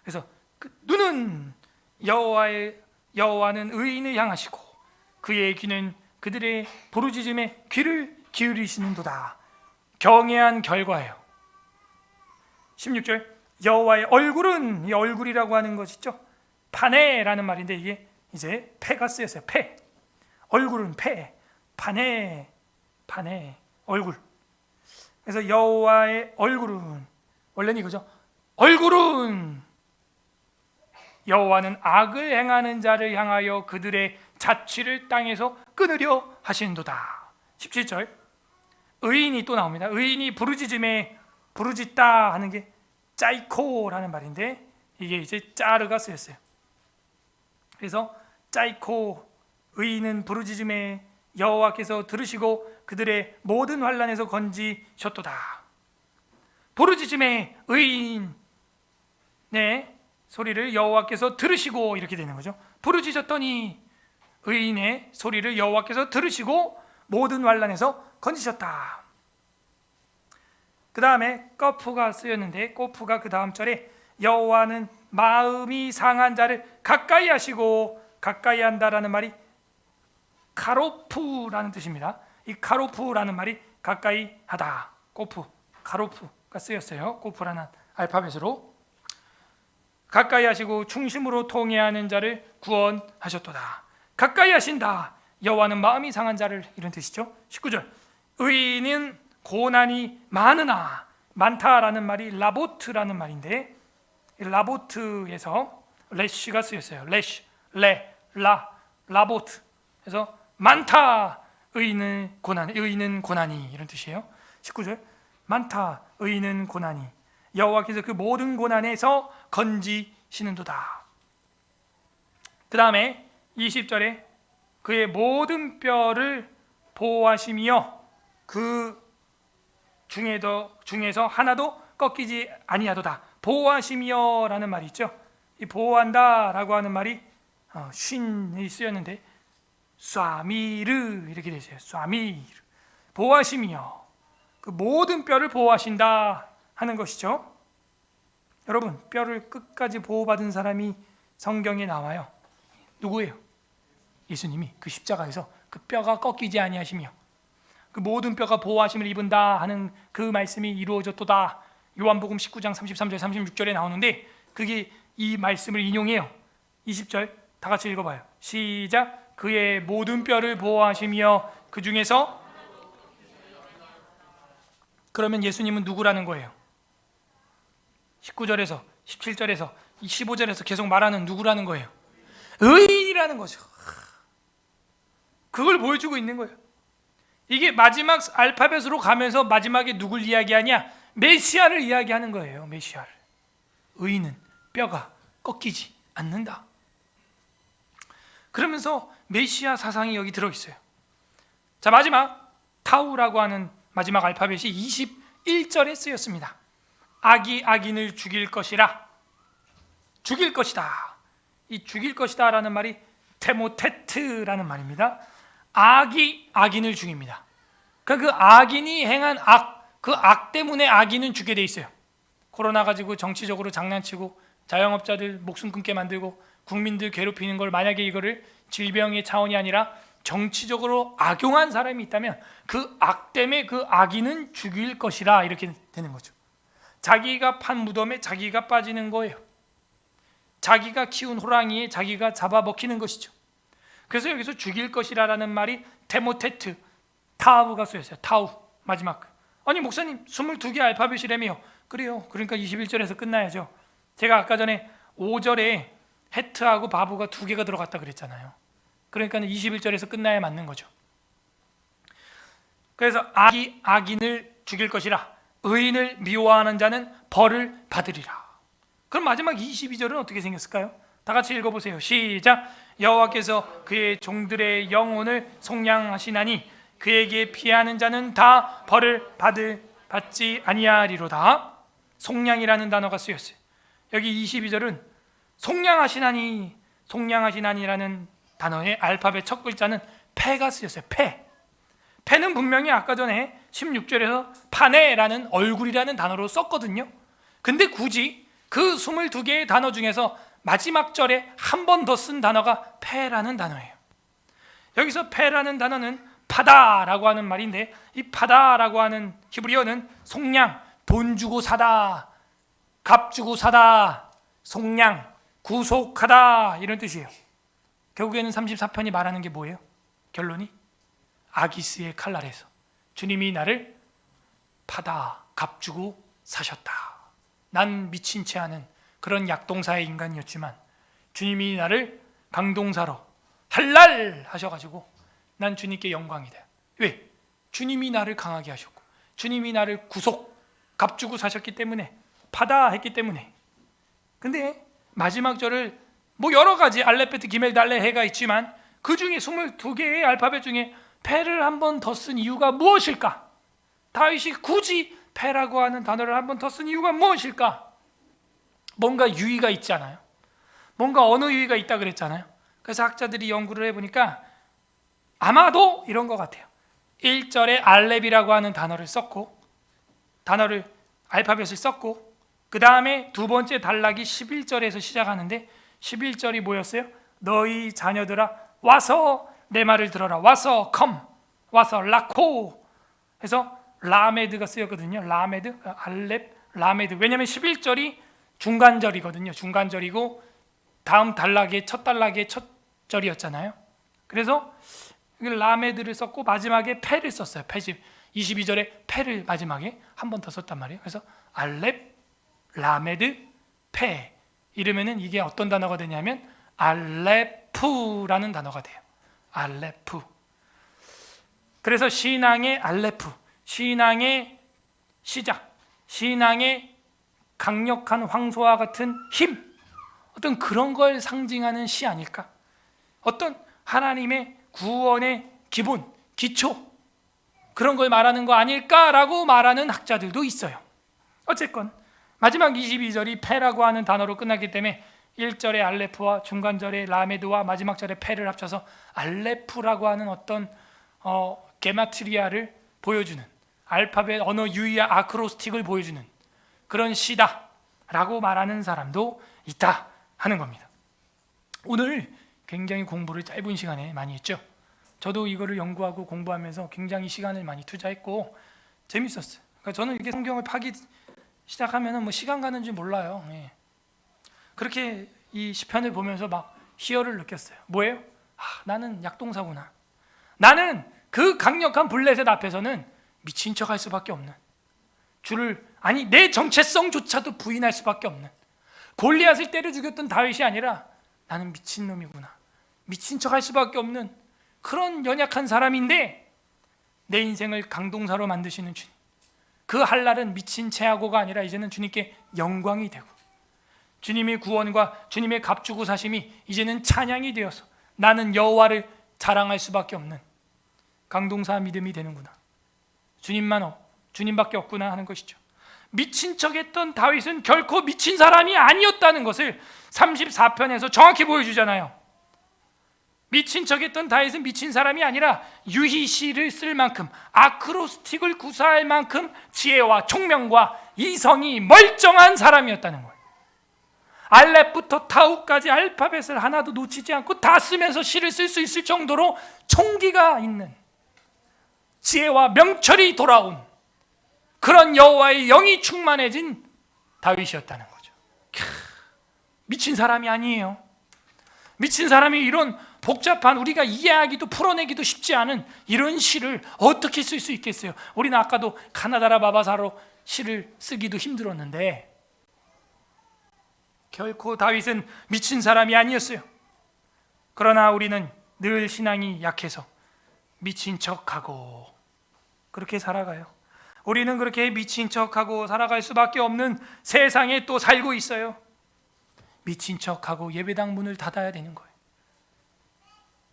그래서 그 눈은 여호와는 의인을 향하시고 그의 귀는 그들의 부르짖음에 귀를 기울이시는도다. 경외한 결과예요. 16절 여호와의 얼굴은, 이 얼굴이라고 하는 것이죠. 파네라는 말인데 이게 이제 패가 쓰였어요. 패. 얼굴은 패. 파네 얼굴. 그래서 여호와의 얼굴은, 원래는 이거죠. 얼굴은 여호와는 악을 행하는 자를 향하여 그들의 자취를 땅에서 끊으려 하시는도다. 17절 의인이 또 나옵니다. 의인이 부르짖음에, 부르짖다 하는 게 짜이코라는 말인데 이게 이제 짜르가 쓰였어요. 그래서 짜이코, 의인은 부르짖음에 여호와께서 들으시고 그들의 모든 환난에서 건지셨도다. 부르짖음에 의인의 소리를 여호와께서 들으시고 이렇게 되는 거죠. 부르짖었더니 의인의 소리를 여호와께서 들으시고 모든 환난에서 건지셨다. 그 다음에 거푸가 쓰였는데, 거푸가 그 다음 절에 여호와는 마음이 상한 자를 가까이 하시고, 가까이 한다라는 말이 카로프라는 뜻입니다. 이 카로프라는 말이 가까이 하다. 코프, 카로프가 쓰였어요. 코프라는 알파벳으로. 가까이 하시고 중심으로 통해하는 자를 구원하셨도다. 가까이 하신다. 여호와는 마음이 상한 자를, 이런 뜻이죠. 19절 의인은 고난이 많으나, 많다라는 말이 라보트라는 말인데 라보트에서 레쉬가 쓰였어요. 레쉬, 라보트. 그래서 많다 의인은 고난이 이런 뜻이에요. 19절 많다 의인은 고난이, 여호와께서 그 모든 고난에서 건지시는도다. 그 다음에 20절에 그의 모든 뼈를 보호하시며 그 중에서 하나도 꺾이지 아니하도다. 보호하시며 라는 말이 있죠. 이 보호한다 라고 하는 말이 쉰이 쓰였는데 쏴미르 이렇게 되어 있어요. 쏴미르. 보호하시며 그 모든 뼈를 보호하신다 하는 것이죠. 여러분, 뼈를 끝까지 보호받은 사람이 성경에 나와요. 누구예요? 예수님이 그 십자가에서 그 뼈가 꺾이지 아니하시며 그 모든 뼈가 보호하심을 입은다 하는 그 말씀이 이루어졌도다. 요한복음 19장 33절 36절에 나오는데 그게 이 말씀을 인용해요. 20절 다 같이 읽어봐요. 시작. 그의 모든 뼈를 보호하시며 그 중에서, 그러면 예수님은 누구라는 거예요? 19절에서 17절에서 15절에서 계속 말하는 누구라는 거예요? 의인이라는 거죠. 그걸 보여주고 있는 거예요. 이게 마지막 알파벳으로 가면서 마지막에 누굴 이야기하냐? 메시아를 이야기하는 거예요. 메시아를. 의인은 뼈가 꺾이지 않는다. 그러면서 메시아 사상이 여기 들어있어요. 자, 마지막 타우라고 하는 마지막 알파벳이 21절에 쓰였습니다. 악이 악인을 죽일 것이라. 죽일 것이다. 이 죽일 것이다 라는 말이 테모테트라는 말입니다. 악이 악인을 죽입니다. 그러니까 그 악인이 행한 그 악 때문에 악인은 죽게 돼 있어요. 코로나 가지고 정치적으로 장난치고 자영업자들 목숨 끊게 만들고 국민들 괴롭히는 걸, 만약에 이거를 질병의 차원이 아니라 정치적으로 악용한 사람이 있다면 그 악 때문에 그 악인은 죽일 것이라, 이렇게 되는 거죠. 자기가 판 무덤에 자기가 빠지는 거예요. 자기가 키운 호랑이에 자기가 잡아먹히는 것이죠. 그래서 여기서 죽일 것이라는 말이 테모테트, 타우가 쓰였어요. 타우, 마지막. 아니 목사님 22개 알파벳이라며요. 그래요. 그러니까 21절에서 끝나야죠. 제가 아까 전에 5절에 헤트하고 바브가 2개가 들어갔다 그랬잖아요. 그러니까 21절에서 끝나야 맞는 거죠. 그래서 악인을 죽일 것이라, 의인을 미워하는 자는 벌을 받으리라. 그럼 마지막 22절은 어떻게 생겼을까요? 다 같이 읽어보세요. 시작. 여호와께서 그의 종들의 영혼을 속량하시나니 그에게 피하는 자는 다 벌을 받지 아니하리로다. 속량이라는 단어가 쓰였어요. 여기 22절은 속량하시나니라는 단어의 알파벳 첫 글자는 패가 쓰였어요. 패는 분명히 아까 전에 16절에서 파네라는 얼굴이라는 단어로 썼거든요. 근데 굳이 그 22개의 단어 중에서 마지막 절에 한 번 더 쓴 단어가 패라는 단어예요. 여기서 패라는 단어는 파다라고 하는 말인데, 이 파다라고 하는 히브리어는 속량, 돈 주고 사다, 값 주고 사다, 속량, 구속하다, 이런 뜻이에요. 결국에는 34편이 말하는 게 뭐예요? 결론이 아기스의 칼날에서 주님이 나를 파다, 값 주고 사셨다. 난 미친 채 하는 그런 약동사의 인간이었지만 주님이 나를 강동사로 할랄 하셔가지고 난 주님께 영광이다. 왜? 주님이 나를 강하게 하셨고 주님이 나를 구속, 값 주고 사셨기 때문에, 파다 했기 때문에. 근데 마지막 절을 뭐 여러 가지 알레베트 기멜 달레 해가 있지만 그 중에 22개의 알파벳 중에 패를 한 번 더 쓴 이유가 무엇일까? 다윗이 굳이 패라고 하는 단어를 한 번 더 쓴 이유가 무엇일까? 뭔가 유의가 있잖아요. 뭔가 언어 유의가 있다 그랬잖아요. 그래서 학자들이 연구를 해보니까 아마도 이런 것 같아요. 1절에 알렙이라고 하는 알파벳을 썼고 그 다음에 두 번째 단락이 11절에서 시작하는데 11절이 뭐였어요? 너희 자녀들아 와서 내 말을 들어라. 와서 come, 와서 라코 해서 라메드가 쓰였거든요. 라메드, 알렙, 라메드. 왜냐하면 11절이 중간절이거든요. 중간절이고 다음 단락의 첫 절이었잖아요. 그래서 라메드를 썼고 마지막에 패를 썼어요. 22절에 패를 마지막에 한 번 더 썼단 말이에요. 그래서 알렙, 라메드, 패 이러면은 이게 어떤 단어가 되냐면 알레프라는 단어가 돼요. 알레프. 그래서 신앙의 알레프, 신앙의 시작, 신앙의 강력한 황소와 같은 힘, 어떤 그런 걸 상징하는 시 아닐까? 어떤 하나님의 구원의 기본, 기초, 그런 걸 말하는 거 아닐까라고 말하는 학자들도 있어요. 어쨌건 마지막 22절이 패라고 하는 단어로 끝났기 때문에 1절의 알레프와 중간절의 라메드와 마지막 절의 패를 합쳐서 알레프라고 하는 어떤 게마트리아를 보여주는, 알파벳 언어 유의의 아크로스틱을 보여주는 그런 시다라고 말하는 사람도 있다 하는 겁니다. 오늘 굉장히 공부를 짧은 시간에 많이 했죠. 저도 이거를 연구하고 공부하면서 굉장히 시간을 많이 투자했고 재밌었어요. 그러니까 저는 이렇게 성경을 파기 시작하면은 뭐 시간 가는 줄 몰라요. 예. 그렇게 이 시편을 보면서 막 희열을 느꼈어요. 뭐예요? 나는 약동사구나. 나는 그 강력한 블레셋 앞에서는 미친 척할 수밖에 없는, 내 정체성조차도 부인할 수밖에 없는, 골리앗을 때려 죽였던 다윗이 아니라 나는 미친놈이구나, 미친 척할 수밖에 없는 그런 연약한 사람인데 내 인생을 강동사로 만드시는 주님, 그 할날은 미친 채하고가 아니라 이제는 주님께 영광이 되고 주님의 구원과 주님의 값주고 사심이 이제는 찬양이 되어서 나는 여호와를 자랑할 수밖에 없는 강동사 믿음이 되는구나, 주님밖에 없구나 하는 것이죠. 미친 척했던 다윗은 결코 미친 사람이 아니었다는 것을 34편에서 정확히 보여주잖아요. 미친 척했던 다윗은 미친 사람이 아니라 유희시를 쓸 만큼, 아크로스틱을 구사할 만큼 지혜와 총명과 이성이 멀쩡한 사람이었다는 거예요. 알렙부터 타우까지 알파벳을 하나도 놓치지 않고 다 쓰면서 시를 쓸 수 있을 정도로 총기가 있는, 지혜와 명철이 돌아온 그런 여호와의 영이 충만해진 다윗이었다는 거죠. 미친 사람이 아니에요. 미친 사람이 이런 복잡한, 우리가 이해하기도 풀어내기도 쉽지 않은 이런 시를 어떻게 쓸 수 있겠어요? 우리는 아까도 가나다라 바바사로 시를 쓰기도 힘들었는데, 결코 다윗은 미친 사람이 아니었어요. 그러나 우리는 늘 신앙이 약해서 미친 척하고 그렇게 살아가요. 우리는 그렇게 미친 척하고 살아갈 수밖에 없는 세상에 또 살고 있어요. 미친 척하고 예배당 문을 닫아야 되는 거예요.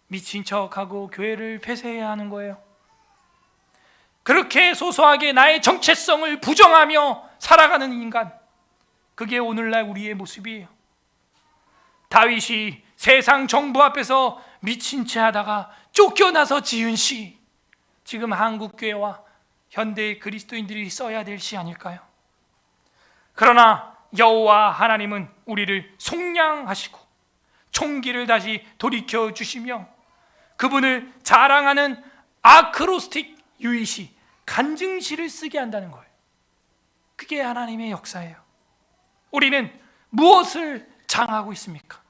미친 척하고 교회를 폐쇄해야 하는 거예요. 그렇게 소소하게 나의 정체성을 부정하며 살아가는 인간, 그게 오늘날 우리의 모습이에요. 다윗이 세상 정부 앞에서 미친 채 하다가 쫓겨나서 지은 시, 지금 한국교회와 현대 그리스도인들이 써야 될 시 아닐까요? 그러나 여호와 하나님은 우리를 속량하시고 총기를 다시 돌이켜 주시며 그분을 자랑하는 아크로스틱 유희시, 간증시를 쓰게 한다는 거예요. 그게 하나님의 역사예요. 우리는 무엇을 장하고 있습니까?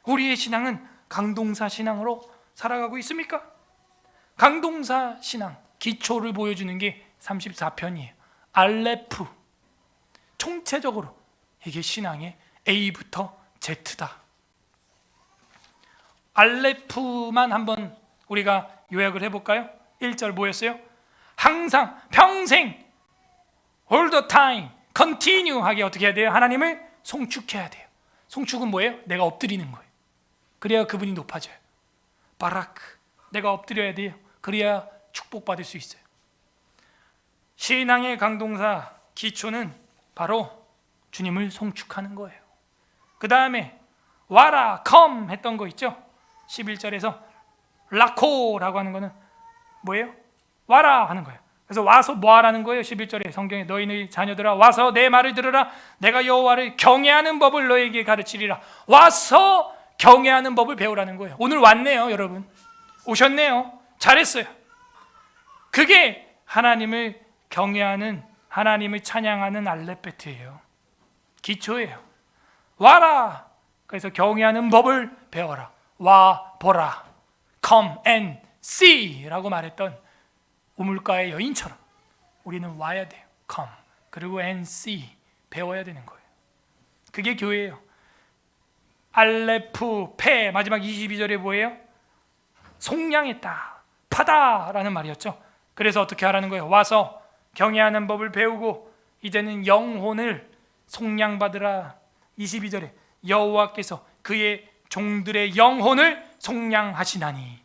우리의 신앙은 강동사 신앙으로 살아가고 있습니까? 강동사 신앙 기초를 보여주는 게 34편이에요. 알레프, 총체적으로 이게 신앙의 A부터 Z다. 알레프만 한번 우리가 요약을 해볼까요? 1절 뭐였어요? 항상, 평생, all the time, continue 하게 어떻게 해야 돼요? 하나님을 송축해야 돼요. 송축은 뭐예요? 내가 엎드리는 거예요. 그래야 그분이 높아져요. 바라크, 내가 엎드려야 돼요. 그래야 축복받을 수 있어요. 신앙의 강동사 기초는 바로 주님을 송축하는 거예요. 그 다음에 와라, come 했던 거 있죠? 11절에서 라코라고 하는 거는 뭐예요? 와라 하는 거예요. 그래서 와서 뭐 하라는 거예요? 11절에 성경에 너희의 자녀들아 와서 내 말을 들으라. 내가 여호와를 경외하는 법을 너에게 가르치리라. 와서 경외하는 법을 배우라는 거예요. 오늘 왔네요, 여러분. 오셨네요. 잘했어요. 그게 하나님을 경외하는, 하나님을 찬양하는 알렙베트예요. 기초예요. 와라. 그래서 경외하는 법을 배워라. 와 보라. Come and see 라고 말했던 우물가의 여인처럼 우리는 와야 돼요. Come. 그리고 and see. 배워야 되는 거예요. 그게 교회예요. 알레프, 페, 마지막 22절에 뭐예요? 속량했다, 파다라는 말이었죠. 그래서 어떻게 하라는 거예요? 와서 경외하는 법을 배우고 이제는 영혼을 속량받으라. 22절에 여호와께서 그의 종들의 영혼을 속량하시나니.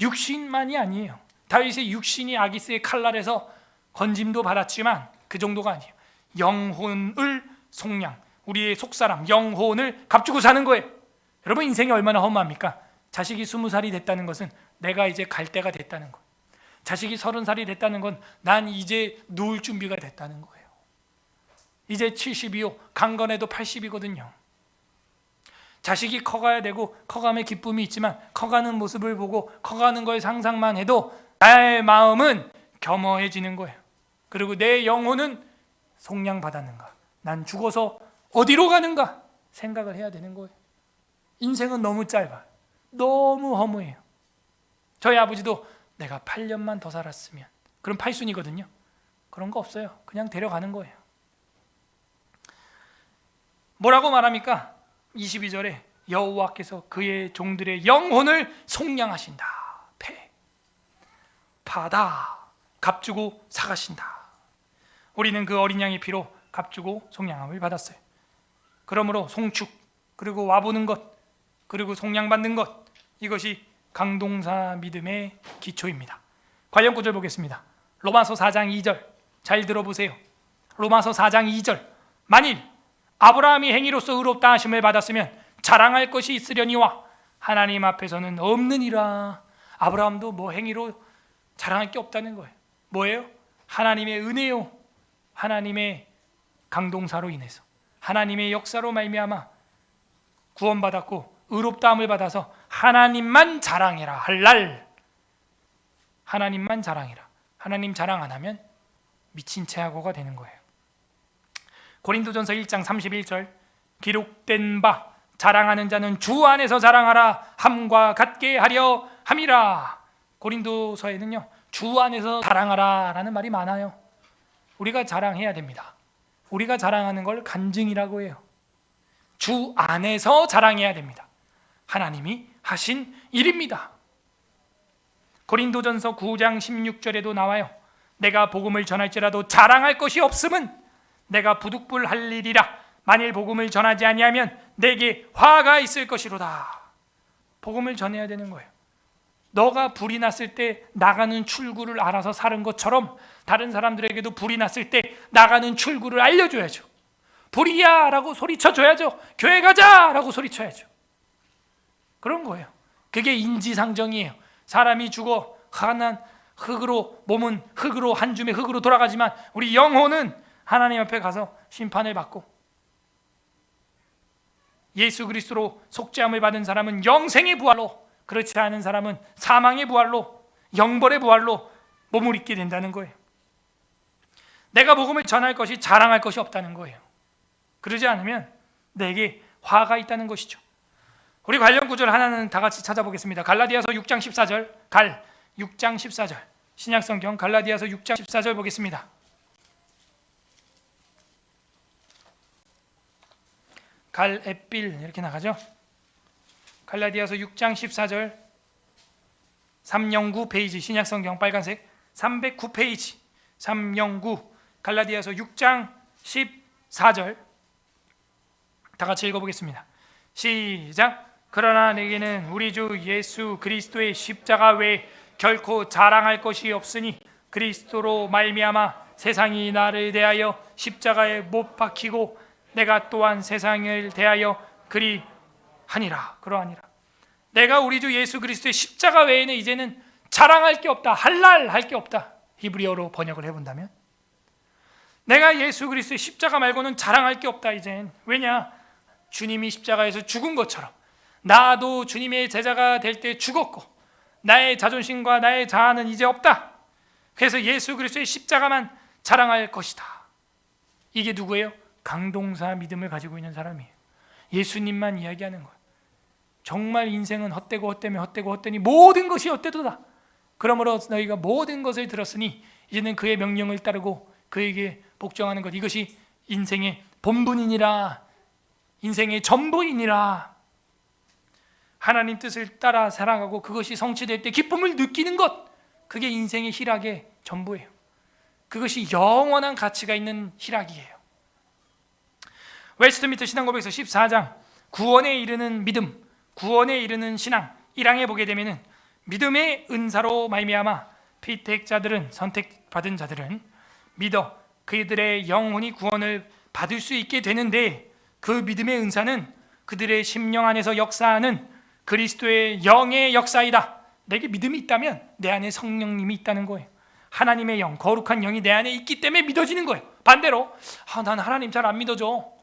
육신만이 아니에요. 다윗의 육신이 아기스의 칼날에서 건짐도 받았지만 그 정도가 아니에요. 영혼을 속량, 우리의 속사람 영혼을 값주고 사는 거예요. 여러분, 인생이 얼마나 험합니까? 자식이 20살이 됐다는 것은 내가 이제 갈 때가 됐다는 거예요. 자식이 30살이 됐다는 건 난 이제 누울 준비가 됐다는 거예요. 이제 70이요, 강건해도 80이거든요. 자식이 커가야 되고 커감의 기쁨이 있지만 커가는 모습을 보고 커가는 걸 상상만 해도 나의 마음은 겸허해지는 거예요. 그리고 내 영혼은 속량받았는가, 난 죽어서 어디로 가는가 생각을 해야 되는 거예요. 인생은 너무 짧아요. 너무 허무해요. 저희 아버지도 내가 8년만 더 살았으면, 그럼 8순이거든요. 그런 거 없어요. 그냥 데려가는 거예요. 뭐라고 말합니까? 22절에 여호와께서 그의 종들의 영혼을 속량하신다. 패, 파다, 값주고 사가신다. 우리는 그 어린 양의 피로 값주고 속량함을 받았어요. 그러므로 송축, 그리고 와보는 것, 그리고 속량받는 것, 이것이 강동사 믿음의 기초입니다. 관련 구절 보겠습니다. 로마서 4장 2절 잘 들어보세요. 로마서 4장 2절 만일 아브라함이 행위로서 의롭다 하심을 받았으면 자랑할 것이 있으려니와 하나님 앞에서는 없느니라. 아브라함도 뭐 행위로 자랑할 게 없다는 거예요. 뭐예요? 하나님의 은혜요, 하나님의 강동사로 인해서, 하나님의 역사로 말미암아 구원받았고 의롭다함을 받아서 하나님만 자랑해라. 할랄, 하나님만 자랑해라. 하나님 자랑 안 하면 미친 체하고가 되는 거예요. 고린도전서 1장 31절, 기록된 바 자랑하는 자는 주 안에서 자랑하라 함과 같게 하려 함이라. 고린도서에는요, 주 안에서 자랑하라 라는 말이 많아요. 우리가 자랑해야 됩니다. 우리가 자랑하는 걸 간증이라고 해요. 주 안에서 자랑해야 됩니다. 하나님이 하신 일입니다. 고린도전서 9장 16절에도 나와요. 내가 복음을 전할지라도 자랑할 것이 없음은 내가 부득불할 일이라. 만일 복음을 전하지 아니하면 내게 화가 있을 것이로다. 복음을 전해야 되는 거예요. 너가 불이 났을 때 나가는 출구를 알아서 사는 것처럼 다른 사람들에게도 불이 났을 때 나가는 출구를 알려줘야죠. 불이야 라고 소리쳐줘야죠. 교회 가자 라고 소리쳐야죠. 그런 거예요. 그게 인지상정이에요. 사람이 죽어 하난 흙으로, 몸은 흙으로, 한 줌의 흙으로 돌아가지만 우리 영혼은 하나님 앞에 가서 심판을 받고, 예수 그리스도로 속죄함을 받은 사람은 영생의 부활로, 그렇지 않은 사람은 사망의 부활로, 영벌의 부활로 몸을 입게 된다는 거예요. 내가 복음을 전할 것이 자랑할 것이 없다는 거예요. 그러지 않으면 내게 화가 있다는 것이죠. 우리 관련 구절 하나는 다 같이 찾아보겠습니다. 갈라디아서 6장 14절, 6장 14절, 신약성경 갈라디아서 6장 14절 보겠습니다. 갈에필 이렇게 나가죠. 갈라디아서 6장 14절 309 페이지, 신약성경 빨간색 309 페이지 309 갈라디아서 6장 14절 다 같이 읽어보겠습니다. 시작. 그러나 내게는 우리 주 예수 그리스도의 십자가 외에 결코 자랑할 것이 없으니 그리스도로 말미암아 세상이 나를 대하여 십자가에 못 박히고 내가 또한 세상을 대하여 그리하니라. 그러하니라. 내가 우리 주 예수 그리스도의 십자가 외에는 이제는 자랑할 게 없다. 할랄 할 게 없다. 히브리어로 번역을 해본다면 내가 예수 그리스도의 십자가 말고는 자랑할 게 없다. 이젠. 왜냐? 주님이 십자가에서 죽은 것처럼 나도 주님의 제자가 될 때 죽었고 나의 자존심과 나의 자아는 이제 없다. 그래서 예수 그리스도의 십자가만 자랑할 것이다. 이게 누구예요? 강동사 믿음을 가지고 있는 사람이에요. 예수님만 이야기하는 거예요. 정말 인생은 헛되고 헛되며 헛되고 헛되니 모든 것이 헛되도다. 그러므로 너희가 모든 것을 들었으니 이제는 그의 명령을 따르고 그에게 복종하는 것, 이것이 인생의 본분이니라. 인생의 전부이니라. 하나님 뜻을 따라 살아가고 그것이 성취될 때 기쁨을 느끼는 것, 그게 인생의 희락의 전부예요. 그것이 영원한 가치가 있는 희락이에요. 웨스트민스터 신앙고백서 14장 구원에 이르는 믿음, 구원에 이르는 신앙 1항에 보게 되면은 믿음의 은사로 말미암아 피택자들은, 선택받은 자들은 믿어 그들의 영혼이 구원을 받을 수 있게 되는데, 그 믿음의 은사는 그들의 심령 안에서 역사하는 그리스도의 영의 역사이다. 내게 믿음이 있다면 내 안에 성령님이 있다는 거예요. 하나님의 영, 거룩한 영이 내 안에 있기 때문에 믿어지는 거예요. 반대로 난 하나님 잘 안 믿어져.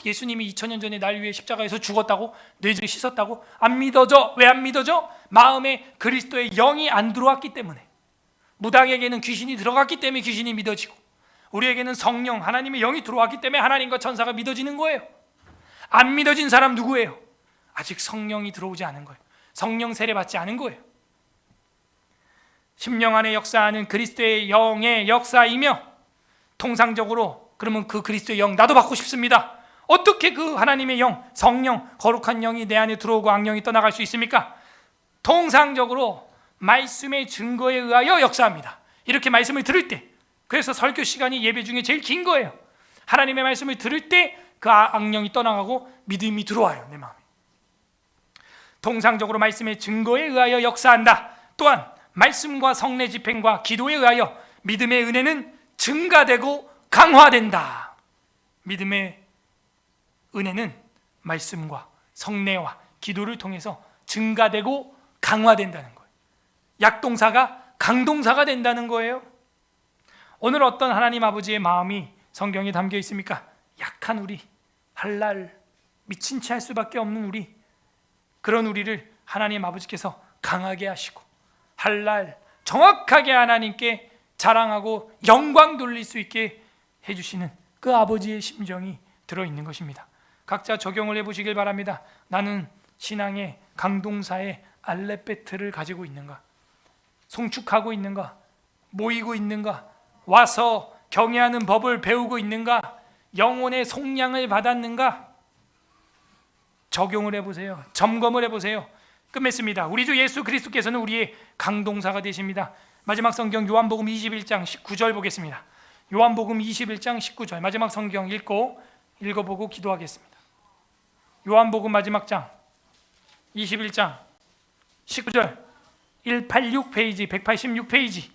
예수님이 2000년 전에 날 위해 십자가에서 죽었다고, 뇌를 씻었다고 안 믿어져. 왜 안 믿어져? 마음에 그리스도의 영이 안 들어왔기 때문에. 무당에게는 귀신이 들어갔기 때문에 귀신이 믿어지고, 우리에게는 성령, 하나님의 영이 들어왔기 때문에 하나님과 천사가 믿어지는 거예요. 안 믿어진 사람 누구예요? 아직 성령이 들어오지 않은 거예요. 성령 세례 받지 않은 거예요. 심령 안에 역사하는 그리스도의 영의 역사이며, 통상적으로 그러면 그 그리스도의 영 나도 받고 싶습니다. 어떻게 그 하나님의 영, 성령, 거룩한 영이 내 안에 들어오고 악령이 떠나갈 수 있습니까? 통상적으로 말씀의 증거에 의하여 역사합니다. 이렇게 말씀을 들을 때, 그래서 설교 시간이 예배 중에 제일 긴 거예요. 하나님의 말씀을 들을 때 그 악령이 떠나가고 믿음이 들어와요, 내 마음에. 통상적으로 말씀의 증거에 의하여 역사한다. 또한 말씀과 성례 집행과 기도에 의하여 믿음의 은혜는 증가되고 강화된다. 믿음의 은혜는 말씀과 성례와 기도를 통해서 증가되고 강화된다는 거예요. 약동사가 강동사가 된다는 거예요. 오늘 어떤 하나님 아버지의 마음이 성경에 담겨 있습니까? 약한 우리, 할랄, 미친 채 할 수밖에 없는 우리, 그런 우리를 하나님 아버지께서 강하게 하시고 할랄, 정확하게 하나님께 자랑하고 영광 돌릴 수 있게 해주시는 그 아버지의 심정이 들어있는 것입니다. 각자 적용을 해보시길 바랍니다. 나는 신앙의 강동사의 알레베트를 가지고 있는가? 송축하고 있는가? 모이고 있는가? 와서 경외하는 법을 배우고 있는가? 영혼의 속량을 받았는가? 적용을 해보세요. 점검을 해보세요. 끝맺습니다. 우리 주 예수 그리스도께서는 우리의 강동사가 되십니다. 마지막 성경 요한복음 21장 19절 보겠습니다. 요한복음 21장 19절 마지막 성경 읽어보고 기도하겠습니다. 요한복음 마지막 장 21장 19절 186페이지 186페이지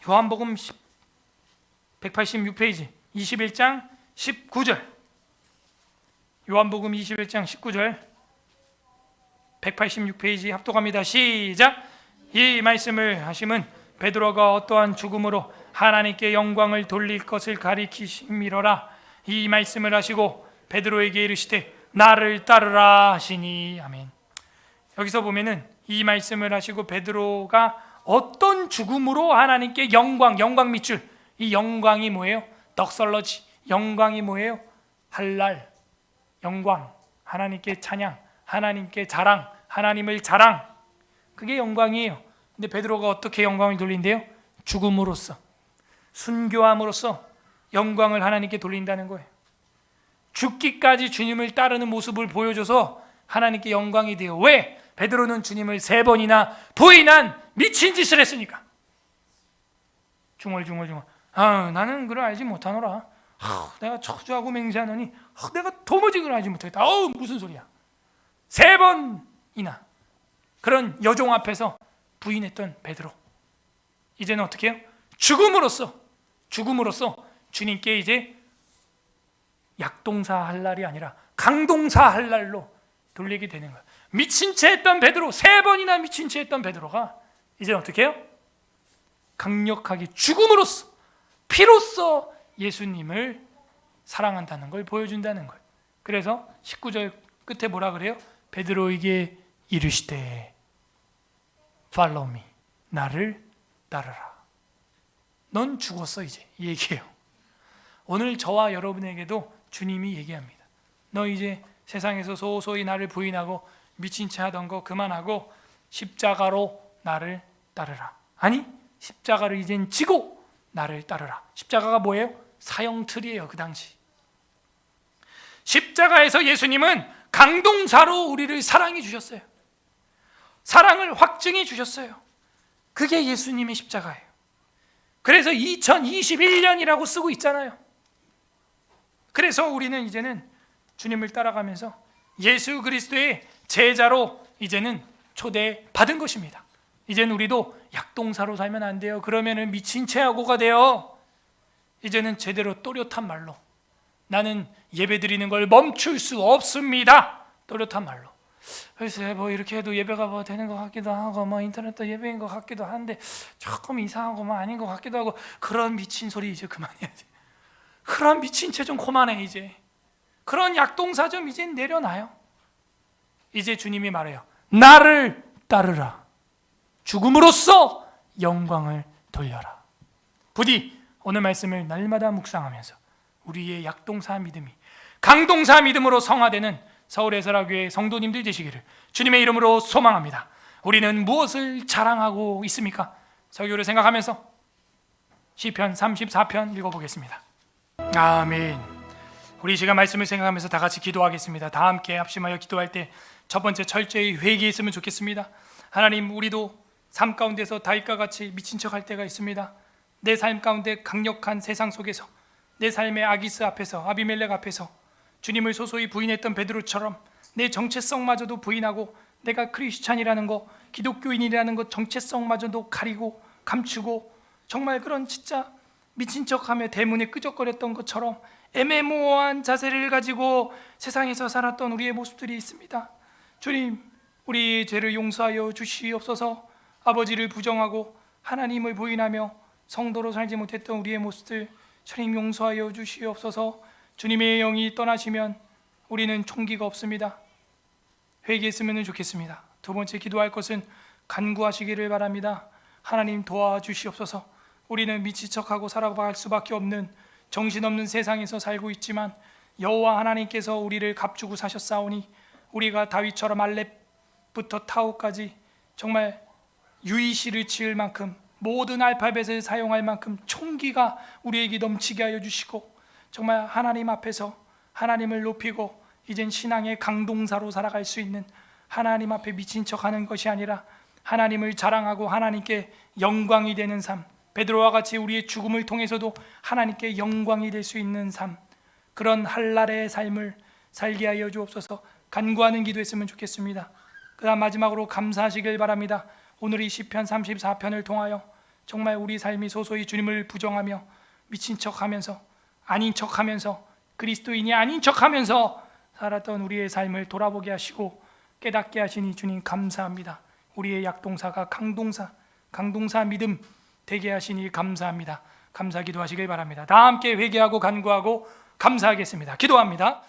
요한복음 186페이지 21장 19절 요한복음 21장 19절 186페이지 합독합니다. 시작. 이 말씀을 하심은 베드로가 어떠한 죽음으로 하나님께 영광을 돌릴 것을 가리키심이로라. 이 말씀을 하시고 베드로에게 이르시되 나를 따르라 하시니. 아멘. 여기서 보면은 이 말씀을 하시고 베드로가 어떤 죽음으로 하나님께 영광 밑줄, 이 영광이 뭐예요? 덕설러지. 영광이 뭐예요? 할랄. 영광, 하나님께 찬양, 하나님께 자랑, 하나님을 자랑, 그게 영광이에요. 근데 베드로가 어떻게 영광을 돌린대요? 죽음으로써, 순교함으로써 영광을 하나님께 돌린다는 거예요. 죽기까지 주님을 따르는 모습을 보여줘서 하나님께 영광이 돼요. 왜? 베드로는 주님을 3번이나 부인한 미친 짓을 했으니까. 중얼중얼 나는 그걸 알지 못하노라. 내가 저주하고 맹세하노니 내가 도무지 그걸 알지 못하겠다. 무슨 소리야. 3번이나 그런 여종 앞에서 부인했던 베드로, 이제는 어떻게 해요? 죽음으로써 주님께 이제 약동사 할랄이 아니라 강동사 할랄로 돌리게 되는 거예요. 미친 채 했던 베드로, 3번이나 미친 채 했던 베드로가 이제 어떻게 해요? 강력하게 죽음으로써, 피로써 예수님을 사랑한다는 걸 보여준다는 거예요. 그래서 19절 끝에 뭐라 그래요? 베드로에게 이르시되 Follow me, 나를 따르라. 넌 죽었어 이제, 얘기해요. 오늘 저와 여러분에게도 주님이 얘기합니다. 너 이제 세상에서 소소히 나를 부인하고 미친 채 하던 거 그만하고 십자가로 나를 따르라. 아니, 십자가를 이젠 지고 나를 따르라. 십자가가 뭐예요? 사형틀이에요. 그 당시 십자가에서 예수님은 강동사로 우리를 사랑해 주셨어요. 사랑을 확증해 주셨어요. 그게 예수님의 십자가예요. 그래서 2021년이라고 쓰고 있잖아요. 그래서 우리는 이제는 주님을 따라가면서 예수 그리스도의 제자로 이제는 초대받은 것입니다. 이제는 우리도 약동사로 살면 안 돼요. 그러면은 미친 채하고가 돼요. 이제는 제대로 또렷한 말로, 나는 예배드리는 걸 멈출 수 없습니다. 또렷한 말로. 글쎄 뭐 이렇게 해도 예배가 뭐 되는 것 같기도 하고 뭐 인터넷도 예배인 것 같기도 한데 조금 이상하고 뭐 아닌 것 같기도 하고, 그런 미친 소리 이제 그만해야 돼. 그런 미친 채 좀 그만해. 이제 그런 약동사 좀 이제 내려놔요. 이제 주님이 말해요. 나를 따르라. 죽음으로써 영광을 돌려라. 부디 오늘 말씀을 날마다 묵상하면서 우리의 약동사 믿음이 강동사 믿음으로 성화되는 서울에서라교회 성도님들 되시기를 주님의 이름으로 소망합니다. 우리는 무엇을 자랑하고 있습니까? 설교를 생각하면서 시편 34편 읽어보겠습니다. 아멘. 우리 시간 말씀을 생각하면서 다 같이 기도하겠습니다. 다 함께 합심하여 기도할 때 첫 번째 철저히 회개했으면 좋겠습니다. 하나님, 우리도 삶 가운데서 다윗과 같이 미친 척할 때가 있습니다. 내 삶 가운데 강력한 세상 속에서, 내 삶의 아기스 앞에서, 아비멜렉 앞에서 주님을 소소히 부인했던 베드로처럼 내 정체성마저도 부인하고, 내가 크리스찬이라는 거, 기독교인이라는 것 정체성마저도 가리고 감추고, 정말 그런 진짜 미친 척하며 대문에 끄적거렸던 것처럼 애매모호한 자세를 가지고 세상에서 살았던 우리의 모습들이 있습니다. 주님, 우리의 죄를 용서하여 주시옵소서. 아버지를 부정하고 하나님을 부인하며 성도로 살지 못했던 우리의 모습들 주님 용서하여 주시옵소서. 주님의 영이 떠나시면 우리는 총기가 없습니다. 회개했으면 좋겠습니다. 두 번째 기도할 것은 간구하시기를 바랍니다. 하나님 도와주시옵소서. 우리는 미친 척하고 살아갈 수밖에 없는 정신없는 세상에서 살고 있지만 여호와 하나님께서 우리를 값주고 사셨사오니 우리가 다윗처럼 알렙부터 타오까지 정말 유의시를 지을 만큼 모든 알파벳을 사용할 만큼 총기가 우리에게 넘치게 하여 주시고 정말 하나님 앞에서 하나님을 높이고 이젠 신앙의 강동사로 살아갈 수 있는, 하나님 앞에 미친 척하는 것이 아니라 하나님을 자랑하고 하나님께 영광이 되는 삶, 베드로와 같이 우리의 죽음을 통해서도 하나님께 영광이 될 수 있는 삶, 그런 한날의 삶을 살게 하여 주옵소서. 간구하는 기도했으면 좋겠습니다. 그 다음 마지막으로 감사하시길 바랍니다. 오늘 이 시편 34편을 통하여 정말 우리 삶이 소소히 주님을 부정하며 미친 척하면서 아닌 척하면서 그리스도인이 아닌 척하면서 살았던 우리의 삶을 돌아보게 하시고 깨닫게 하시니 주님 감사합니다. 우리의 약동사가 강동사 믿음 되게 하시니 감사합니다. 감사 기도하시길 바랍니다. 다 함께 회개하고 간구하고 감사하겠습니다. 기도합니다.